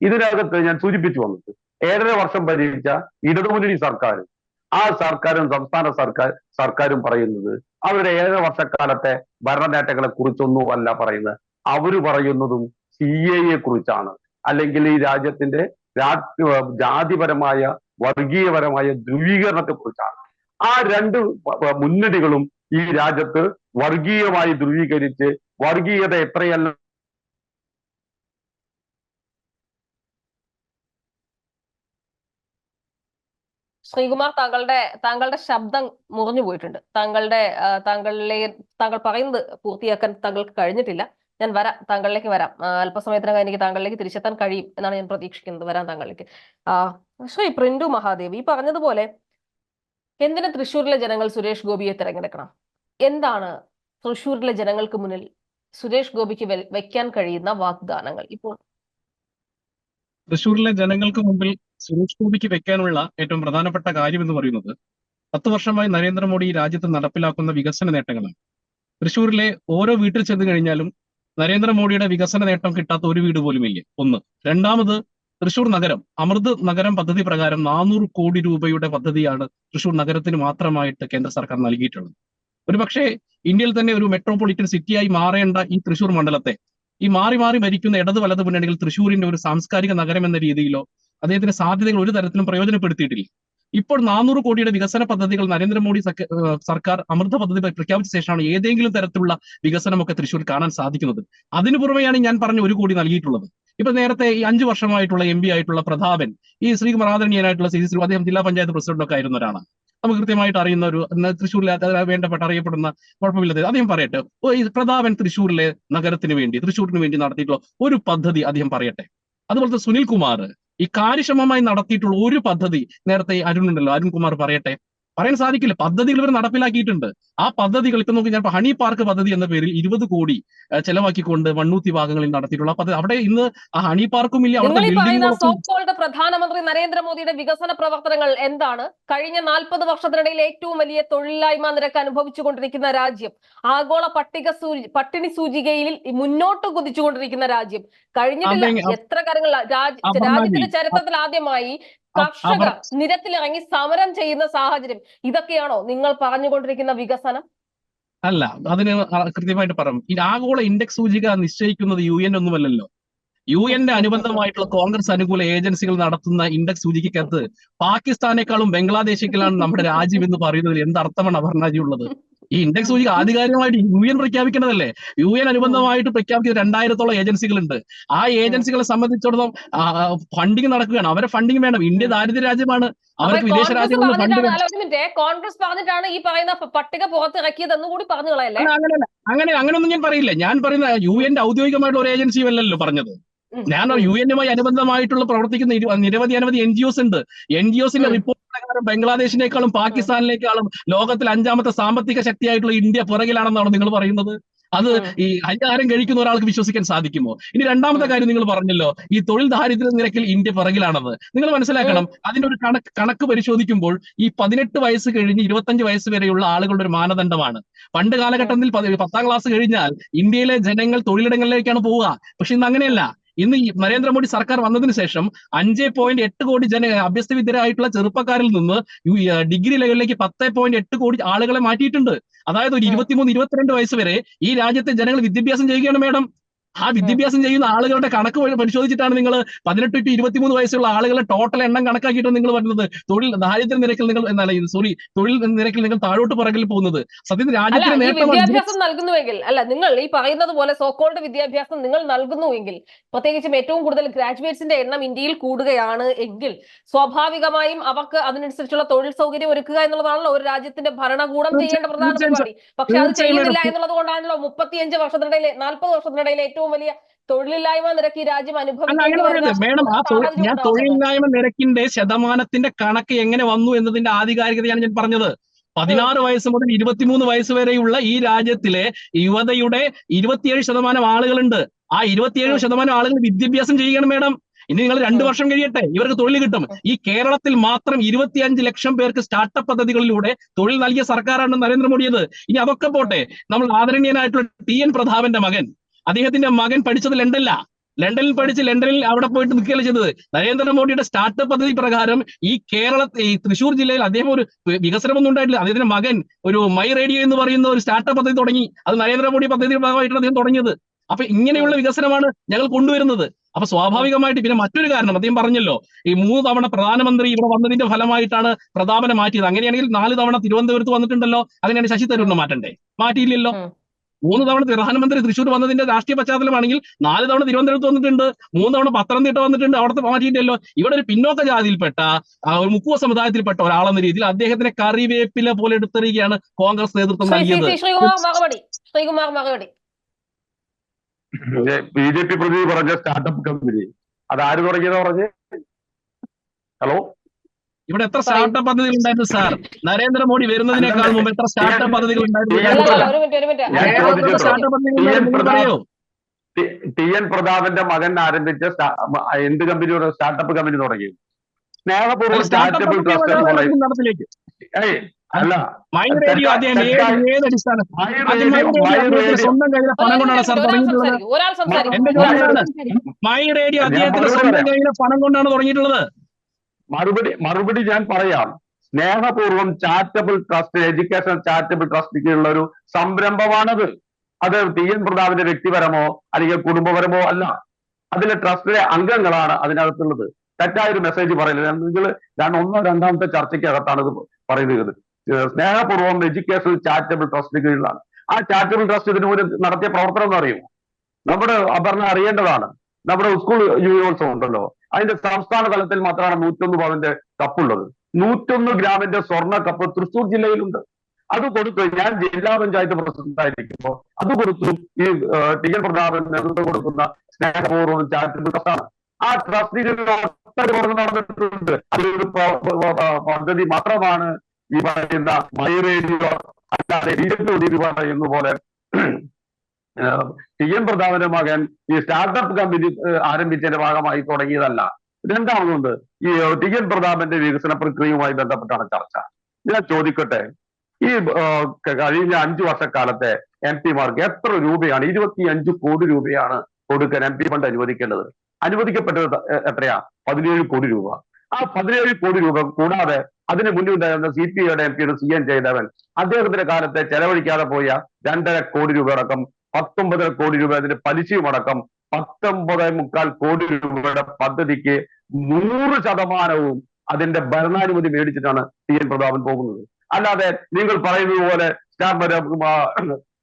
ഇതിനകത്ത് ഞാൻ സൂചിപ്പിച്ചു വന്നത് 7.5 വർഷം ഭരിച്ച ഇടതുമുന്നണി സർക്കാർ, ആ സർക്കാരും സംസ്ഥാന സർക്കാരും പറയുന്നത് അവരുടെ 7 വർഷക്കാലത്തെ ഭരണ നേട്ടങ്ങളെ കുറിച്ചൊന്നുമല്ല പറയുന്നത്. അവര് പറയുന്നതും CAA കുറിച്ചാണ്, അല്ലെങ്കിൽ ഈ രാജ്യത്തിന്റെ ജാതിപരമായ വർഗീയപരമായ ധ്രുവീകരണത്തെ കുറിച്ചാണ്. ആ 2 മുന്നണികളും ഈ രാജ്യത്ത് വർഗീയമായി ധ്രുവീകരിച്ച് വർഗീയത എത്രയല്ല ശ്രീകുമാർ, താങ്കളുടെ ശബ്ദം മുറിഞ്ഞു പോയിട്ടുണ്ട്. താങ്കൾ പറയുന്നത് പൂർത്തിയാക്കാൻ താങ്കൾക്ക് കഴിഞ്ഞിട്ടില്ല. ഞാൻ വരാം, താങ്കളിലേക്ക് വരാം. അല്പസമയത്തിനകം എനിക്ക് താങ്കളിലേക്ക് തിരിച്ചെത്താൻ കഴിയും എന്നാണ് ഞാൻ പ്രതീക്ഷിക്കുന്നത്. വരാം താങ്കളിലേക്ക്. ശ്രീ പ്രിന്റു മഹാദേവ്, ഈ പറഞ്ഞതുപോലെ എന്തിന് തൃശ്ശൂരിലെ ജനങ്ങൾ സുരേഷ് ഗോപിയെ തിരഞ്ഞെടുക്കണം? എന്താണ് തൃശ്ശൂരിലെ ജനങ്ങൾക്ക് മുന്നിൽ സുരേഷ് ഗോപിക്ക് വെക്കാൻ കഴിയുന്ന വാഗ്ദാനങ്ങൾ ഇപ്പോൾ? തൃശ്ശൂരിലെ ജനങ്ങൾക്ക് മുമ്പിൽ സുരേഷ് ഗോപിക്ക് വെക്കാനുള്ള ഏറ്റവും പ്രധാനപ്പെട്ട കാര്യം എന്ന് പറയുന്നത് 10 വർഷമായി നരേന്ദ്രമോദി ഈ രാജ്യത്ത് നടപ്പിലാക്കുന്ന വികസന നേട്ടങ്ങളാണ്. തൃശ്ശൂരിലെ ഓരോ വീട്ടിൽ ചെന്ന് കഴിഞ്ഞാലും നരേന്ദ്രമോദിയുടെ വികസന നേട്ടം കിട്ടാത്ത ഒരു വീട് പോലും ഇല്ല. ഒന്ന്. രണ്ടാമത്, തൃശ്ശൂർ നഗരം അമൃത് നഗരം പദ്ധതി പ്രകാരം 400 കോടി രൂപയുടെ പദ്ധതിയാണ് തൃശ്ശൂർ നഗരത്തിന് മാത്രമായിട്ട് കേന്ദ്ര സർക്കാർ നൽകിയിട്ടുള്ളത്. ഒരുപക്ഷെ ഇന്ത്യയിൽ തന്നെ ഒരു മെട്രോപൊളിറ്റൻ സിറ്റിയായി മാറേണ്ട ഈ തൃശ്ശൂർ മണ്ഡലത്തെ ഈ മാറി മാറി ഭരിക്കുന്ന ഇടത് വലത് മുന്നണികൾ തൃശ്ശൂരിന്റെ ഒരു സാംസ്കാരിക നഗരം എന്ന രീതിയിലോ അദ്ദേഹത്തിന്റെ സാധ്യതകൾ ഒരു തരത്തിലും പ്രയോജനപ്പെടുത്തിയിട്ടില്ല. ഇപ്പോൾ 400 കോടിയുടെ വികസന പദ്ധതികൾ നരേന്ദ്രമോദി സർക്കാർ അമൃത പദ്ധതി പ്രഖ്യാപിച്ച ശേഷമാണ് ഏതെങ്കിലും തരത്തിലുള്ള വികസനമൊക്കെ തൃശ്ശൂർ കാണാൻ സാധിക്കുന്നത്. അതിനു പുറമെയാണ് ഞാൻ പറഞ്ഞ 1 കോടി നൽകിയിട്ടുള്ളത്. ഇപ്പൊ നേരത്തെ ഈ 5 വർഷമായിട്ടുള്ള MP ആയിട്ടുള്ള പ്രതാപൻ, ഈ ശ്രീകുമാർ ആദരണീയനായിട്ടുള്ള CC അദ്ദേഹം ജില്ലാ പഞ്ചായത്ത് പ്രസിഡന്റൊക്കെ ആയിരുന്ന ഒരാളാണ്. നമുക്ക് കൃത്യമായിട്ട് അറിയുന്ന ഒരു തൃശ്ശൂരിലെ വേണ്ടപ്പെട്ട അറിയപ്പെടുന്ന കുഴപ്പമില്ലാതെ അദ്ദേഹം പറയട്ടെ, ഈ പ്രതാപൻ തൃശ്ശൂരിലെ നഗരത്തിന് വേണ്ടി തൃശ്ശൂരിന് വേണ്ടി നടത്തിയിട്ടുള്ള ഒരു പദ്ധതി അദ്ദേഹം പറയട്ടെ. അതുപോലത്തെ സുനിൽ കുമാർ ഈ കാര്യക്ഷമമായി നടത്തിയിട്ടുള്ള ഒരു പദ്ധതി നേരത്തെ അരുൺകുമാർ പറയട്ടെ. പറയാൻ സാധിക്കില്ല. പദ്ധതികൾ ഇവർ നടപ്പിലാക്കിയിട്ടുണ്ട്. ആ പദ്ധതികൾ ഇപ്പൊ നോക്കി, ഞാൻ ഹണി പാർക്ക് പദ്ധതി എന്ന പേരിൽ 20 കോടി ചെലവാക്കിക്കൊണ്ട് മണ്ണൂത്തി ഭാഗങ്ങളിൽ നടത്തിയിട്ടുള്ള പദ്ധതി, അവിടെ ഇന്ന് ആ ഹണി പാർക്കും ഇല്ല, അവിടുത്തെ പ്രധാനമന്ത്രി നരേന്ദ്രമോദിയുടെ വികസന പ്രവർത്തനങ്ങൾ എന്താണ്? കഴിഞ്ഞ 40 വർഷത്തിനിടയിൽ ഏറ്റവും വലിയ തൊഴിലില്ലായ്മ നിരക്ക് അനുഭവിച്ചുകൊണ്ടിരിക്കുന്ന രാജ്യം, ആഗോള പട്ടിണി സൂചികയിൽ മുന്നോട്ട് കുതിച്ചുകൊണ്ടിരിക്കുന്ന രാജ്യം, കഴിഞ്ഞിട്ടില്ല എത്ര കാര്യങ്ങൾ. രാജ്യത്തിന്റെ ചരിത്രത്തിൽ ആദ്യമായി കർഷകർ നിരത്തിലിറങ്ങി സമരം ചെയ്യുന്ന സാഹചര്യം. ഇതൊക്കെയാണോ നിങ്ങൾ പറഞ്ഞുകൊണ്ടിരിക്കുന്ന വികസനം? അല്ല, അതിന് കൃത്യമായിട്ട് പറയാം. ഈ ആഗോള ഇൻഡെക്സ് സൂചിക നിശ്ചയിക്കുന്നത് UN ഒന്നുമല്ലല്ലോ. UN അനുബന്ധമായിട്ടുള്ള കോൺഗ്രസ് അനുകൂല ഏജൻസികൾ നടത്തുന്ന ഇൻഡെക്സ് സൂചികക്കകത്ത് പാകിസ്ഥാനേക്കാളും ബംഗ്ലാദേശിലാണ് നമ്മുടെ രാജ്യം എന്ന് പറയുന്നതിൽ എന്തർത്ഥമാണ് അപർണാജി ഉള്ളത്? ഈ ഇൻഡെക്സ് സൂചിക ആധികാരികമായിട്ട് UN പ്രഖ്യാപിക്കേണ്ടതല്ലേ? UN അനുബന്ധമായിട്ട് പ്രഖ്യാപിക്കുന്ന 2000-ഓളം ഏജൻസികളുണ്ട്. ആ ഏജൻസികളെ സംബന്ധിച്ചിടത്തോളം ഫണ്ടിങ് നടക്കുകയാണ്. അവരെ ഫണ്ടിങ് വേണം. ഇന്ത്യ ദാരിദ്ര്യ രാജ്യമാണ്. അവർക്ക് വിദേശ രാജ്യങ്ങളിൽ ഫണ്ട് വേണം. കോൺഗ്രസ് പറഞ്ഞിട്ടാണ് ഈ പറയുന്ന പട്ടിക പുറത്തിറക്കിയതെന്ന് കൂടി പറഞ്ഞു കളയല്ലേ? അങ്ങനെയൊന്നും ഞാൻ പറയില്ല. ഞാൻ പറയുന്ന UN ഔദ്യോഗികമായിട്ടുള്ള ഒരു ഏജൻസി അല്ലല്ലോ പറഞ്ഞത്. ഞാൻ UN-മായി അനുബന്ധമായിട്ടുള്ള പ്രവർത്തിക്കുന്ന നിരവധി NGOs ഉണ്ട്. NGOസിന്റെ റിപ്പോർട്ട് പ്രകാരം ബംഗ്ലാദേശിനേക്കാളും പാകിസ്ഥാനിനേക്കാളും ലോകത്തിൽ 5ാമത്തെ സാമ്പത്തിക ശക്തിയായിട്ടുള്ള ഇന്ത്യ പുറകിലാണെന്നാണ് നിങ്ങൾ പറയുന്നത്. അത് ഈ അരിയാഹാരം കഴിക്കുന്ന ഒരാൾക്ക് വിശ്വസിക്കാൻ സാധിക്കുമോ? ഇനി രണ്ടാമത്തെ കാര്യം നിങ്ങൾ പറഞ്ഞല്ലോ, ഈ തൊഴിൽ ദാരിദ്ര്യ നിരക്കിൽ ഇന്ത്യ പുറകിലാണെന്ന്. നിങ്ങൾ മനസ്സിലാക്കണം, അതിന്റെ ഒരു കണക്ക് പരിശോധിക്കുമ്പോൾ ഈ 18 വയസ്സ് കഴിഞ്ഞ് 25 വയസ്സ് വരെയുള്ള ആളുകളുടെ ഒരു മാനദണ്ഡമാണ്. പണ്ട് കാലഘട്ടത്തിൽ 10ാം ക്ലാസ് കഴിഞ്ഞാൽ ഇന്ത്യയിലെ ജനങ്ങൾ തൊഴിലിടങ്ങളിലേക്കാണ് പോവുക. പക്ഷെ ഇന്ന് അങ്ങനെയല്ല. ഇന്ന് ഈ നരേന്ദ്രമോദി സർക്കാർ വന്നതിന് ശേഷം 5.8 കോടി അഭ്യസ്തവിദ്യരായിട്ടുള്ള ചെറുപ്പക്കാരിൽ നിന്ന് ഡിഗ്രി ലെവലിലേക്ക് 10.8 കോടി ആളുകളെ മാറ്റിയിട്ടുണ്ട്. അതായത് ഒരു 23-22 വയസ്സ് വരെ ഈ രാജ്യത്തെ ജനങ്ങൾ വിദ്യാഭ്യാസം ചെയ്യുകയാണ് മാഡം. ആ വിദ്യാഭ്യാസം ചെയ്യുന്ന ആളുകളുടെ കണക്ക് പരിശോധിച്ചിട്ടാണ് നിങ്ങൾ 18 to 23 വയസ്സുള്ള ആളുകളെ ടോട്ടൽ എണ്ണം കണക്കാക്കിയിട്ട് നിങ്ങൾ പറയുന്നത് തൊഴിൽ ദാരിദ്ര്യ നിരക്കിൽ നിങ്ങൾ തൊഴിൽ നിരക്കിൽ നിങ്ങൾ താഴോട്ട് പുറകിൽ പോകുന്നത്. സത്യത്തിൽ രാജ്യത്തിന് വിദ്യാഭ്യാസം നൽകുന്നുവെങ്കിൽ, അല്ല, നിങ്ങൾ ഈ പറയുന്നത് പോലെ സോക്കോൾഡ് വിദ്യാഭ്യാസം നിങ്ങൾ നൽകുന്നുവെങ്കിൽ, പ്രത്യേകിച്ചും ഏറ്റവും കൂടുതൽ ഗ്രാജുവേറ്റ്സിന്റെ എണ്ണം ഇന്ത്യയിൽ കൂടുകയാണ് എങ്കിൽ സ്വാഭാവികമായും അവർക്ക് അതിനനുസരിച്ചുള്ള തൊഴിൽ സൗകര്യം ഒരുക്കുക എന്നുള്ളതാണല്ലോ ഒരു രാജ്യത്തിന്റെ ഭരണകൂടം ചെയ്യേണ്ട പ്രധാന പരിപാടി. പക്ഷെ അത് ചെയ്യുന്നില്ല എന്നുള്ളത് കൊണ്ടാണല്ലോ 35 വർഷത്തിനിടയിലെ 40 വർഷത്തിനിടയിലെ ഏറ്റവും വലിയ തൊഴിലില്ലായ്മ നിരക്ക് ഈ രാജ്യം മേഡം, ഞാൻ തൊഴിലില്ലായ്മ നിരക്കിന്റെ ശതമാനത്തിന്റെ കണക്ക് എങ്ങനെ വന്നു എന്നതിന്റെ ആധികാരികതയാണ് ഞാൻ പറഞ്ഞത്. 16 വയസ്സ് മുതൽ 23 വയസ്സ് വരെയുള്ള ഈ രാജ്യത്തിലെ യുവതയുടെ 27% ആളുകളുണ്ട്. ആ 27% ആളുകൾ വിദ്യാഭ്യാസം ചെയ്യുകയാണ് മേഡം. ഇനി നിങ്ങൾ 2 വർഷം കഴിയട്ടെ, ഇവർക്ക് തൊഴിൽ കിട്ടും. ഈ കേരളത്തിൽ മാത്രം 25 ലക്ഷം പേർക്ക് സ്റ്റാർട്ടപ്പ് പദ്ധതികളിലൂടെ തൊഴിൽ നൽകിയ സർക്കാരാണ് നരേന്ദ്രമോദിയത്. ഇനി അതൊക്കെ പോട്ടെ, നമ്മൾ ആദരണീയനായിട്ടുള്ള TN പ്രതാപന്റെ മകൻ, അദ്ദേഹത്തിന്റെ മകൻ പഠിച്ചത് ലണ്ടനിൽ പഠിച്ച് ലണ്ടനിൽ അവിടെ പോയിട്ട് നിൽക്കുകയല്ല ചെയ്തത്. നരേന്ദ്രമോദിയുടെ സ്റ്റാർട്ടപ്പ് പദ്ധതി പ്രകാരം ഈ തൃശ്ശൂർ ജില്ലയിൽ അദ്ദേഹം ഒരു വികസനമൊന്നും ഉണ്ടായിട്ടില്ല. അദ്ദേഹത്തിന്റെ മകൻ ഒരു മൈ റേഡിയോ എന്ന് പറയുന്ന ഒരു സ്റ്റാർട്ടപ്പ് പദ്ധതി തുടങ്ങി. അത് നരേന്ദ്രമോദി പദ്ധതിയുടെ ഭാഗമായിട്ടാണ് അദ്ദേഹം തുടങ്ങിയത്. അപ്പൊ ഇങ്ങനെയുള്ള വികസനമാണ് ഞങ്ങൾ കൊണ്ടുവരുന്നത്. അപ്പൊ സ്വാഭാവികമായിട്ട് പിന്നെ മറ്റൊരു കാരണം അദ്ദേഹം പറഞ്ഞല്ലോ, ഈ 3 തവണ പ്രധാനമന്ത്രി ഇവിടെ വന്നതിന്റെ ഫലമായിട്ടാണ് പ്രതാപനെ മാറ്റിയത്. അങ്ങനെയാണെങ്കിൽ 4 തവണ തിരുവനന്തപുരത്ത് വന്നിട്ടുണ്ടല്ലോ. അങ്ങനെയാണ് ശശി തരൂരിനെ മാറ്റണ്ടേ? മാറ്റിയില്ലല്ലോ. 3 തവണ പ്രധാനമന്ത്രി തൃശ്ശൂർ വന്നതിന്റെ രാഷ്ട്രീയ പശ്ചാത്തലമാണെങ്കിൽ 4 തവണ തിരുവനന്തപുരത്ത് വന്നിട്ടുണ്ട്, 3 തവണ പത്തനംതിട്ട വന്നിട്ടുണ്ട്, അവിടുത്തെ മാറ്റിയിട്ടല്ലോ. ഇവിടെ ഒരു പിന്നോക്ക ജാതിയിൽപ്പെട്ട ഒരു മുക്കുവ സമുദായത്തിൽപ്പെട്ട ഒരാളെന്ന രീതിയിൽ അദ്ദേഹത്തിനെ കറിവേപ്പില പോലെ എടുത്തെറിയുകയാണ് കോൺഗ്രസ് നേതൃത്വം നൽകിയത്. ശ്രീകുമാർ മറുപടി. BJP പ്രതിനിധി പറഞ്ഞ സ്റ്റാർട്ടപ്പ് കമ്പനി അത് ആര് തുടങ്ങിയതാ പറഞ്ഞ്? ഹലോ, ഇവിടെ എത്ര സ്റ്റാർട്ടപ്പ് പദ്ധതികൾ ഉണ്ടായിരുന്നു സാർ? നരേന്ദ്രമോദി വരുന്നതിനേക്കാൾ മുമ്പ് എത്ര സ്റ്റാർട്ടപ്പ് പദ്ധതികൾ ഉണ്ടായിരുന്നു? TN പ്രതാപന്റെ മകൻ ആരംഭിച്ച എന്ത് കമ്പനിയോട് സ്റ്റാർട്ടപ്പ് കമ്പനി തുടങ്ങി? സ്നേഹപൂർവ്വം ചാരിറ്റബിൾ ട്രസ്റ്റ്. അല്ല, സ്വന്തം കയ്യിലെ പണം കൊണ്ടാണ് സാർ തുടങ്ങിയിട്ടുള്ളത്. എന്റെ ചോദ്യമാണ്, മൈ റേഡിയോ അദ്ദേഹത്തിന്റെ സ്വന്തം കയ്യിലെ പണം കൊണ്ടാണ് തുടങ്ങിയിട്ടുള്ളത്. മറുപടി ഞാൻ പറയാം. സ്നേഹപൂർവ്വം ചാരിറ്റബിൾ ട്രസ്റ്റ്, എഡ്യൂക്കേഷൻ ചാരിറ്റബിൾ ട്രസ്റ്റിക്കുള്ള ഒരു സംരംഭമാണത്. അത് TN പ്രതാപന്റെ വ്യക്തിപരമോ അല്ലെങ്കിൽ കുടുംബപരമോ അല്ല. അതിലെ ട്രസ്റ്റിലെ അംഗങ്ങളാണ് അതിനകത്തുള്ളത്. തെറ്റായൊരു മെസ്സേജ് പറയില്ല. നിങ്ങൾ രണ്ടാമത്തെ ചർച്ചയ്ക്കകത്താണ് ഇത് പറയുന്നത്. സ്നേഹപൂർവ്വം എഡ്യൂക്കേഷൻ ചാരിറ്റബിൾ ട്രസ്റ്റിന് കീഴിലാണ്. ആ ചാരിറ്റബിൾ ട്രസ്റ്റ് ഇതിനു മുന്നിൽ നടത്തിയ പ്രവർത്തനം എന്ന് അറിയുമോ? നമ്മുടെ അപർണ അറിയേണ്ടതാണ്. നമ്മുടെ സ്കൂൾ യുവജനോത്സവം ഉണ്ടല്ലോ, അതിന്റെ സംസ്ഥാന തലത്തിൽ മാത്രമാണ് 101 പവന്റെ കപ്പുള്ളത്. 101 ഗ്രാമിന്റെ സ്വർണ്ണ കപ്പ് തൃശ്ശൂർ ജില്ലയിലുണ്ട്. അത് കൊടുത്തു. ഞാൻ ജില്ലാ പഞ്ചായത്ത് പ്രസിഡന്റ് ആയിരിക്കുമ്പോൾ അത് കൊടുത്തു. ഈ TN പ്രതാപൻ നേതൃത്വം കൊടുക്കുന്ന സ്നേഹപൂർവ്വം ചാരിറ്റബിൾ ട്രസ്റ്റാണ്. ആ ട്രസ്റ്റിന് നടന്നിട്ടുണ്ട്. അതൊരു പദ്ധതി മാത്രമാണ് ഈ പറയുന്ന മൈ റേഡിയോ. അല്ലാതെ BJP പറയുന്ന പോലെ TN പ്രതാപന്റെ മകൻ ഈ സ്റ്റാർട്ടപ്പ് കമ്പനി ആരംഭിച്ചതിന്റെ ഭാഗമായി തുടങ്ങിയതല്ല. രണ്ടാമതുണ്ട്, ഈ TN പ്രതാപന്റെ വികസന പ്രക്രിയയുമായി ബന്ധപ്പെട്ടാണ് ചർച്ച. ഞാൻ ചോദിക്കട്ടെ, ഈ കഴിഞ്ഞ 5 വർഷക്കാലത്തെ MP മാർക്ക് എത്ര രൂപയാണ്? 25 കോടി രൂപയാണ് കൊടുക്കാൻ MP ഫണ്ട് അനുവദിക്കേണ്ടത്. അനുവദിക്കപ്പെട്ടത് എത്രയാ? 17 കോടി രൂപ. ആ 17 കോടി രൂപ കൂടാതെ അതിന് മുന്നിൽ ഉണ്ടായിരുന്ന CPIയുടെ MP CN ജയദേവൻ അദ്ദേഹത്തിന്റെ കാലത്തെ ചെലവഴിക്കാതെ പോയ 2.5 കോടി രൂപ അടക്കം 19 കോടി രൂപ അതിന്റെ പലിശയും അടക്കം 19.25 കോടി രൂപയുടെ പദ്ധതിക്ക് 100% അതിന്റെ ഭരണാനുമതി മേടിച്ചിട്ടാണ് TN പ്രതാപൻ പോകുന്നത്. അല്ലാതെ നിങ്ങൾ പറയുന്നത് പോലെ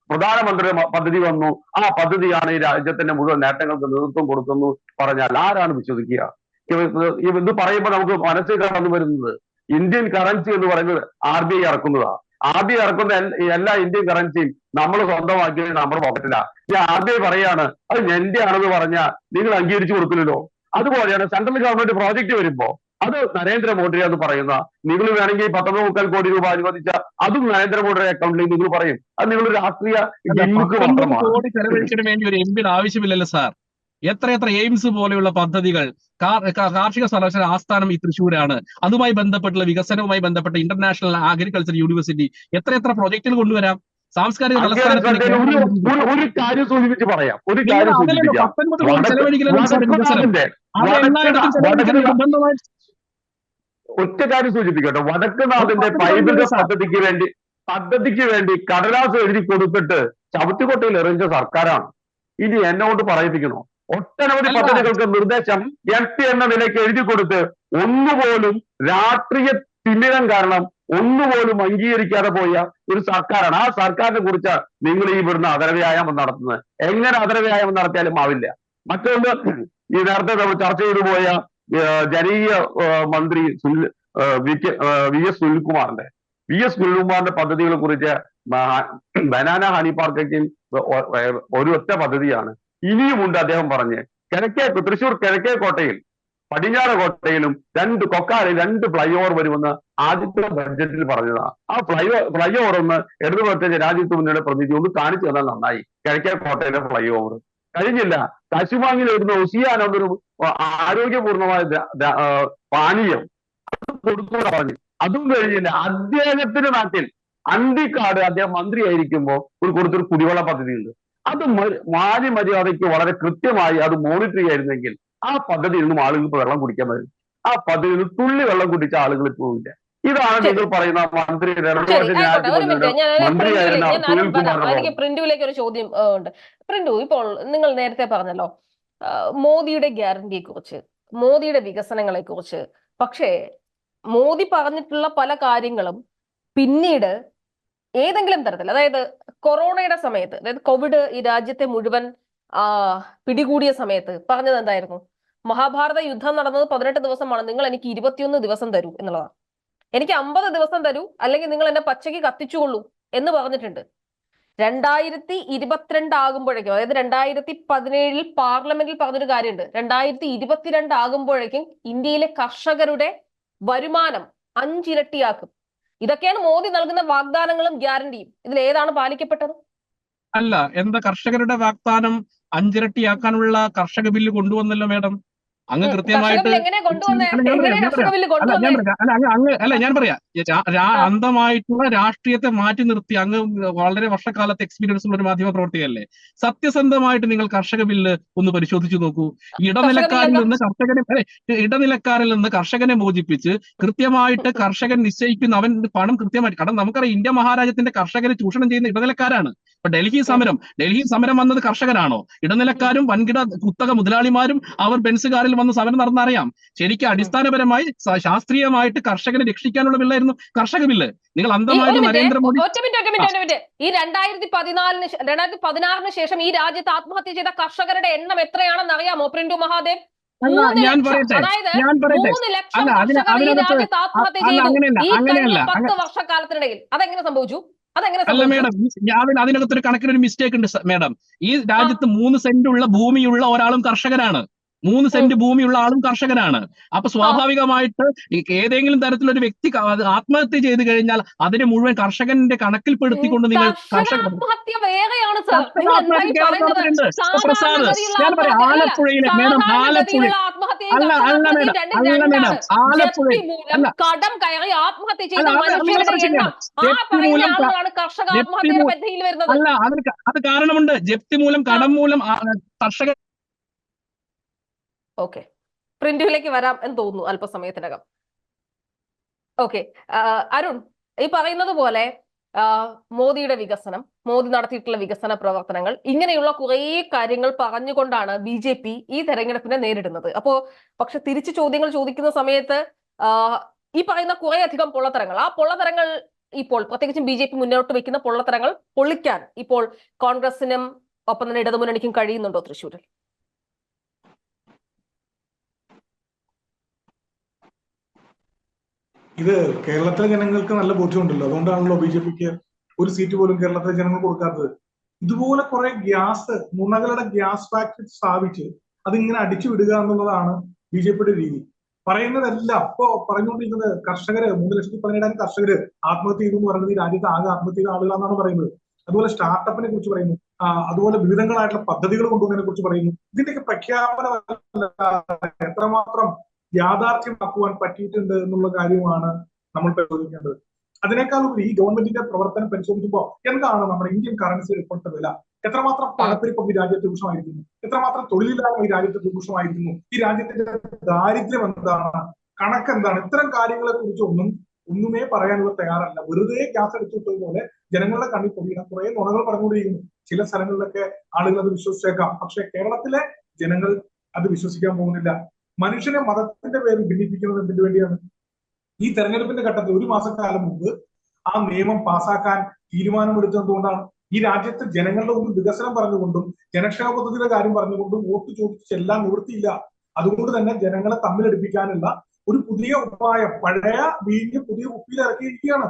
പ്രധാനമന്ത്രി പദ്ധതി വന്നു, ആ പദ്ധതിയാണ് ഈ രാജ്യത്തിന്റെ മുഴുവൻ നേട്ടങ്ങൾക്ക് നേതൃത്വം കൊടുക്കുന്നു പറഞ്ഞാൽ ആരാണ് വിശ്വസിക്കുക? ഇത് പറയുമ്പോൾ നമുക്ക് മനസ്സിൽ കടന്നു വരുന്നത് ഇന്ത്യൻ കറൻസി എന്ന് പറയുന്നത് RBI ഇറക്കുന്നതാ. RBI ഇറക്കുന്ന എല്ലാ ഇന്ത്യൻ കറൻസിയും നമ്മൾ സ്വന്തമാക്കിയത് നമ്മുടെ പോക്കറ്റില്ല. ഈ RBI പറയാണ് അത് എന്റെ ആണെന്ന് പറഞ്ഞാൽ നിങ്ങൾ അംഗീകരിച്ചു കൊടുക്കില്ലല്ലോ. അതുപോലെയാണ് സെൻട്രൽ ഗവൺമെന്റ് പ്രോജക്റ്റ് വരുമ്പോ അത് നരേന്ദ്രമോദി എന്ന് പറയുന്ന, നിങ്ങൾ വേണമെങ്കിൽ 19.25 കോടി രൂപ അനുവദിച്ച അതും നരേന്ദ്രമോദിയുടെ അക്കൗണ്ടിലേക്ക് നിങ്ങൾ പറയും. അത് നിങ്ങൾ രാഷ്ട്രീയ കോടി ചെലവഴിക്കുന്നതിന് വേണ്ടി ഒരു MP ആവശ്യമില്ലല്ലോ സാർ. എത്ര എയിംസ് പോലെയുള്ള പദ്ധതികൾ, കാർഷിക സർവകലാശാല ആസ്ഥാനം ഈ തൃശ്ശൂരാണ്. അതുമായി ബന്ധപ്പെട്ടുള്ള വികസനവുമായി ബന്ധപ്പെട്ട ഇന്റർനാഷണൽ അഗ്രികൾച്ചർ യൂണിവേഴ്സിറ്റി എത്ര പ്രോജക്റ്റുകൾ കൊണ്ടുവരാം. സാംസ്കാരിക ഒരു കാര്യം സൂചിപ്പിച്ച് പറയാം. ഒരു കാര്യം ഒറ്റ കാര്യം സൂചിപ്പിക്കട്ടെ. വടക്കുനാഥന്റെ പൈതൃക പദ്ധതിക്ക് വേണ്ടി കടലാസ് എഴുതി കൊടുത്തിട്ട് ചവിട്ടുകൊട്ടയിൽ എറിഞ്ഞ സർക്കാരാണ്. ഇനി എന്നോട് പറയിപ്പിക്കണോ? ഒട്ടനവധി പദ്ധതികൾക്ക് നിർദ്ദേശം MP എന്ന നിലയ്ക്ക് എഴുതി കൊടുത്ത് ഒന്നുപോലും രാഷ്ട്രീയ തിമിരം കാരണം ഒന്നുപോലും അംഗീകരിക്കാതെ പോയ ഒരു സർക്കാരാണ്. ആ സർക്കാരിനെ കുറിച്ച് നിങ്ങൾ ഈ ഇവിടുന്ന് അതരവ്യായാമം നടത്തുന്നത്. എങ്ങനെ അതരവ്യായാമം നടത്തിയാലും ആവില്ല. മറ്റൊന്ന്, ഈ നേരത്തെ നമ്മൾ ചർച്ച ചെയ്തു പോയ ജനീയ മന്ത്രി VS സുനിൽകുമാറിന്റെ പദ്ധതികളെ കുറിച്ച് ബനാന ഹണി പാർക്കും ഒരു ഒറ്റ പദ്ധതിയാണ്. ഇനിയുമുണ്ട് അദ്ദേഹം പറഞ്ഞ്. തൃശ്ശൂർ കിഴക്കേക്കോട്ടയിൽ പടിഞ്ഞാറ് കോട്ടയിലും 2 കൊക്കാലിൽ 2 ഫ്ലൈ ഓവർ വരുമെന്ന് ആദ്യത്തെ ബഡ്ജറ്റിൽ പറഞ്ഞതാണ്. ആ ഫ്ലൈ ഓവർ ഒന്ന് ഇടതുപക്ഷ രാജ്യത്ത് മുന്നിലെ പ്രതിനിധി ഒന്ന് കാണിച്ചു തന്നാൽ നന്നായി. കിഴക്കേക്കോട്ടയിലെ ഫ്ലൈ ഓവർ കഴിഞ്ഞില്ല. കശുമാങ്ങിൽ വരുന്ന ഒസിയാൻ എന്നൊരു ആരോഗ്യപൂർണമായ പാനീയം അത് കൊടുക്കൂടെ പറഞ്ഞു. അതും കഴിഞ്ഞില്ല. അദ്ദേഹത്തിന്റെ നാട്ടിൽ അന്തിക്കാട് അദ്ദേഹം മന്ത്രിയായിരിക്കുമ്പോൾ കൊടുത്തൊരു കുടിവെള്ള പദ്ധതി ഉണ്ട്. അത് മര്യാദയ്ക്ക് വളരെ കൃത്യമായി അത് മോണിറ്റർ ചെയ്യായിരുന്നെങ്കിൽ ആ പദ്ധതിയിൽ നിന്നും ആളുകൾക്ക് വെള്ളം കുടിക്കാൻ പറ്റും. ആ പദ്ധതിയിൽ നിന്ന് തുള്ളി വെള്ളം കുടിച്ച ആളുകൾ പോവില്ല. ഇതാണ് നിങ്ങൾ പറയുന്ന മന്ത്രി. എനിക്ക് പ്രിന്റുവിലേക്ക് ഒരു ചോദ്യം ഉണ്ട്. പ്രിന്റു, ഇപ്പോൾ നിങ്ങൾ നേരത്തെ പറഞ്ഞല്ലോ മോദിയുടെ ഗ്യാരണ്ടിയെ കുറിച്ച്, മോദിയുടെ വികസനങ്ങളെ കുറിച്ച്. പക്ഷേ മോദി പറഞ്ഞിട്ടുള്ള പല കാര്യങ്ങളും പിന്നീട് ഏതെങ്കിലും തരത്തിൽ, അതായത് കൊറോണയുടെ സമയത്ത്, അതായത് കോവിഡ് ഈ രാജ്യത്തെ മുഴുവൻ പിടികൂടിയ സമയത്ത് പറഞ്ഞത് എന്തായിരുന്നു? മഹാഭാരത യുദ്ധം നടന്നത് 18 ദിവസമാണ്, നിങ്ങൾ എനിക്ക് 21 ദിവസം തരൂ എന്നുള്ളതാണ്. എനിക്ക് 50 ദിവസം തരൂ, അല്ലെങ്കിൽ നിങ്ങൾ എന്നെ പച്ചയ്ക്ക് കത്തിച്ചുകൊള്ളൂ എന്ന് പറഞ്ഞിട്ടുണ്ട്. 2022 ആകുമ്പോഴേക്കും, അതായത് 2017 പാർലമെന്റിൽ പറഞ്ഞൊരു കാര്യമുണ്ട്, 2022 ആകുമ്പോഴേക്കും ഇന്ത്യയിലെ കർഷകരുടെ വരുമാനം 5 ഇരട്ടിയാക്കും. ഇതൊക്കെയാണ് മോദി നൽകുന്ന വാഗ്ദാനങ്ങളും ഗ്യാരണ്ടിയും. ഇതിൽ ഏതാണ് പാലിക്കപ്പെട്ടത്? അല്ല, എന്താ കർഷകരുടെ വാഗ്ദാനം 5 ഇരട്ടിയാക്കാനുള്ള കർഷക ബില്ല് കൊണ്ടുവന്നല്ലോ മാഡം. അങ്ങ് കൃത്യമായിട്ട് ഞാൻ പറയാം, അന്ധമായിട്ടുള്ള രാഷ്ട്രീയത്തെ മാറ്റി നിർത്തി അങ്ങ് വളരെ വർഷക്കാലത്തെ എക്സ്പീരിയൻസ് ഉള്ള ഒരു മാധ്യമ പ്രവർത്തകയല്ലേ. സത്യസന്ധമായിട്ട് നിങ്ങൾ കർഷക ബില്ല് ഒന്ന് പരിശോധിച്ചു നോക്കൂ. ഇടനിലക്കാരിൽ നിന്ന് കർഷകനെ മോചിപ്പിച്ച് കൃത്യമായിട്ട് കർഷകൻ നിശ്ചയിക്കുന്ന അവൻ പണം കൃത്യമായിട്ട്, കാരണം നമുക്കറിയാം ഇന്ത്യ മഹാരാജ്യത്തിന്റെ കർഷകരെ ചൂഷണം ചെയ്യുന്ന ഇടനിലക്കാരാണ്. ഇപ്പൊ ഡൽഹി സമരം വന്നത് കർഷകരാണോ? ഇടനിലക്കാരും വൻകിട കുത്തക മുതലാളിമാരും അവർ ബെൻസുകാരിൽ വന്ന് സമരം നടന്നറിയാം. ശരിക്കും അടിസ്ഥാനപരമായി ശാസ്ത്രീയമായിട്ട് കർഷകനെ രക്ഷിക്കാനുള്ള ബില്ലായിരുന്നു കർഷക ബില്ല്. നിങ്ങൾ അന്ധമായിട്ട് നരേന്ദ്രമോദി ഈ 2016 ശേഷം ഈ രാജ്യത്ത് ആത്മഹത്യ ചെയ്ത കർഷകരുടെ എണ്ണം എത്രയാണെന്ന് അറിയാമോ പ്രിന്റു മഹാദേവ്? ഞാൻ പറയട്ടെ അല്ല, അങ്ങനെയല്ല 10 വർഷക്കാലത്തിനിടയിൽ അതെങ്ങനെ സംഭവിച്ചു? അല്ല മേഡം, അതിനകത്തൊരു കണക്കിനൊരു മിസ്റ്റേക്ക് ഉണ്ട് മേഡം. ഈ രാജ്യത്ത് 3 സെന്റ് ഉള്ള ഭൂമിയുള്ള ഒരാളും കർഷകനാണ്. 3 സെന്റ് ഭൂമിയുള്ള ആളും കർഷകനാണ്. അപ്പൊ സ്വാഭാവികമായിട്ട് ഏതെങ്കിലും തരത്തിലൊരു വ്യക്തി ആത്മഹത്യ ചെയ്തു കഴിഞ്ഞാൽ അതിനെ മുഴുവൻ കർഷകന്റെ കണക്കിൽപ്പെടുത്തിക്കൊണ്ട് നിങ്ങൾ പ്രസാദ്, ഞാൻ പറയാം, ആലപ്പുഴയിലെ മേഡം, ആലപ്പുഴ അത് കാരണമുണ്ട്. ജപ്തി മൂലം, കടം മൂലം കർഷകർ. ഓക്കെ, പ്രിന്റുവിലേക്ക് വരാം എന്ന് തോന്നുന്നു അല്പസമയത്തിനകം. ഓക്കെ, അരുൺ, ഈ പറയുന്നത് പോലെ മോദിയുടെ വികസനം, മോദി നടത്തിയിട്ടുള്ള വികസന പ്രവർത്തനങ്ങൾ, ഇങ്ങനെയുള്ള കുറെ കാര്യങ്ങൾ പറഞ്ഞുകൊണ്ടാണ് BJP ഈ തെരഞ്ഞെടുപ്പിനെ നേരിടുന്നത്. പക്ഷെ തിരിച്ചു ചോദ്യങ്ങൾ ചോദിക്കുന്ന സമയത്ത് ഈ പറയുന്ന കുറെ അധികം പൊള്ളത്തരങ്ങൾ, ആ പൊള്ളത്തരങ്ങൾ ഇപ്പോൾ പ്രത്യേകിച്ചും BJP മുന്നോട്ട് വെക്കുന്ന പൊള്ളത്തരങ്ങൾ പൊളിക്കാൻ ഇപ്പോൾ കോൺഗ്രസിനും ഒപ്പം തന്നെ ഇടതുമുന്നണിക്കും കഴിയുന്നുണ്ടോ തൃശ്ശൂരിൽ? ഇത് കേരളത്തിലെ ജനങ്ങൾക്ക് നല്ല ബോധ്യമുണ്ടല്ലോ. അതുകൊണ്ടാണല്ലോ BJPക്ക് ഒരു സീറ്റ് പോലും കേരളത്തിലെ ജനങ്ങൾ കൊടുക്കാത്തത്. ഇതുപോലെ കുറെ നുണകളുടെ ഗ്യാസ് ഫാക്ടറി സ്ഥാപിച്ച് അതിങ്ങനെ അടിച്ചു വിടുക എന്നുള്ളതാണ് BJPയുടെ രീതി. പറയുന്നതെല്ലാം ഇപ്പോ പറഞ്ഞുകൊണ്ടിരിക്കുന്നത് കർഷകര് 3,17,000 കർഷകര് ആത്മഹത്യ ചെയ്തു എന്ന് പറയുന്നത് ഈ രാജ്യത്ത് ആകെ ആത്മഹത്യ ചെയ്ത ആളുകളാണെന്നാണ് പറയുന്നത്. അതുപോലെ സ്റ്റാർട്ടപ്പിനെ കുറിച്ച് പറയുന്നു, അതുപോലെ വിവിധങ്ങളായിട്ടുള്ള പദ്ധതികൾ കൊണ്ടുവന്നതിനെ കുറിച്ച് പറയുന്നു. ഇതിന്റെയൊക്കെ പ്രഖ്യാപനം എത്രമാത്രം യാഥാർത്ഥ്യമാക്കുവാൻ പറ്റിയിട്ടുണ്ട് എന്നുള്ള കാര്യമാണ് നമ്മൾ പരിശോധിക്കേണ്ടത്. അതിനേക്കാൾ ഉപരി ഈ ഗവൺമെന്റിന്റെ പ്രവർത്തനം പരിശോധിക്കുമ്പോൾ എന്താണ് നമ്മുടെ ഇന്ത്യൻ കറൻസിയുടെ ഇപ്പോഴത്തെ വില, എത്രമാത്രം പണപ്പെരുപ്പം ഈ രാജ്യത്ത് രൂക്ഷമായിരിക്കുന്നു, എത്രമാത്രം തൊഴിലില്ലായ്മ ഈ രാജ്യത്ത് രൂക്ഷമായിരിക്കുന്നു, ഈ രാജ്യത്തിന്റെ ദാരിദ്ര്യം എന്താണ്, കണക്കെന്താണ്, ഇത്തരം കാര്യങ്ങളെ കുറിച്ച് ഒന്നുമേ പറയാനുള്ള തയ്യാറല്ല. വെറുതെ ഗ്യാസ് അടിച്ചുവിട്ടതുപോലെ ജനങ്ങളുടെ കണ്ണിൽ പൊടിയിടാൻ കുറെ നുണകൾ പറഞ്ഞുകൊണ്ടിരിക്കുന്നു. ചില സ്ഥലങ്ങളിലൊക്കെ ആളുകൾ അത് വിശ്വസിച്ചേക്കാം, പക്ഷെ കേരളത്തിലെ ജനങ്ങൾ അത് വിശ്വസിക്കാൻ പോകുന്നില്ല. മനുഷ്യനെ മതത്തിന്റെ പേരിൽ ഭിന്നിപ്പിക്കുന്നത് എന്തിനു വേണ്ടിയാണ്? ഈ തെരഞ്ഞെടുപ്പിന്റെ ഘട്ടത്തിൽ 1 മാസക്കാലം മുമ്പ് ആ നിയമം പാസ്സാക്കാൻ തീരുമാനമെടുത്തതുകൊണ്ടാണ്. ഈ രാജ്യത്ത് ജനങ്ങളുടെ മുമ്പിൽ വികസനം പറഞ്ഞുകൊണ്ടും ജനക്ഷേമ പദ്ധതിയുടെ കാര്യം പറഞ്ഞുകൊണ്ടും വോട്ട് ചോദിച്ച് ചെല്ലാൻ നിവൃത്തിയില്ല. അതുകൊണ്ട് തന്നെ ജനങ്ങളെ തമ്മിലടിപ്പിക്കാനുള്ള ഒരു പുതിയ ഉപായം, പഴയ വീഞ്ഞ് പുതിയ കുപ്പിയിൽ ഇറക്കിയിരിക്കുകയാണ്.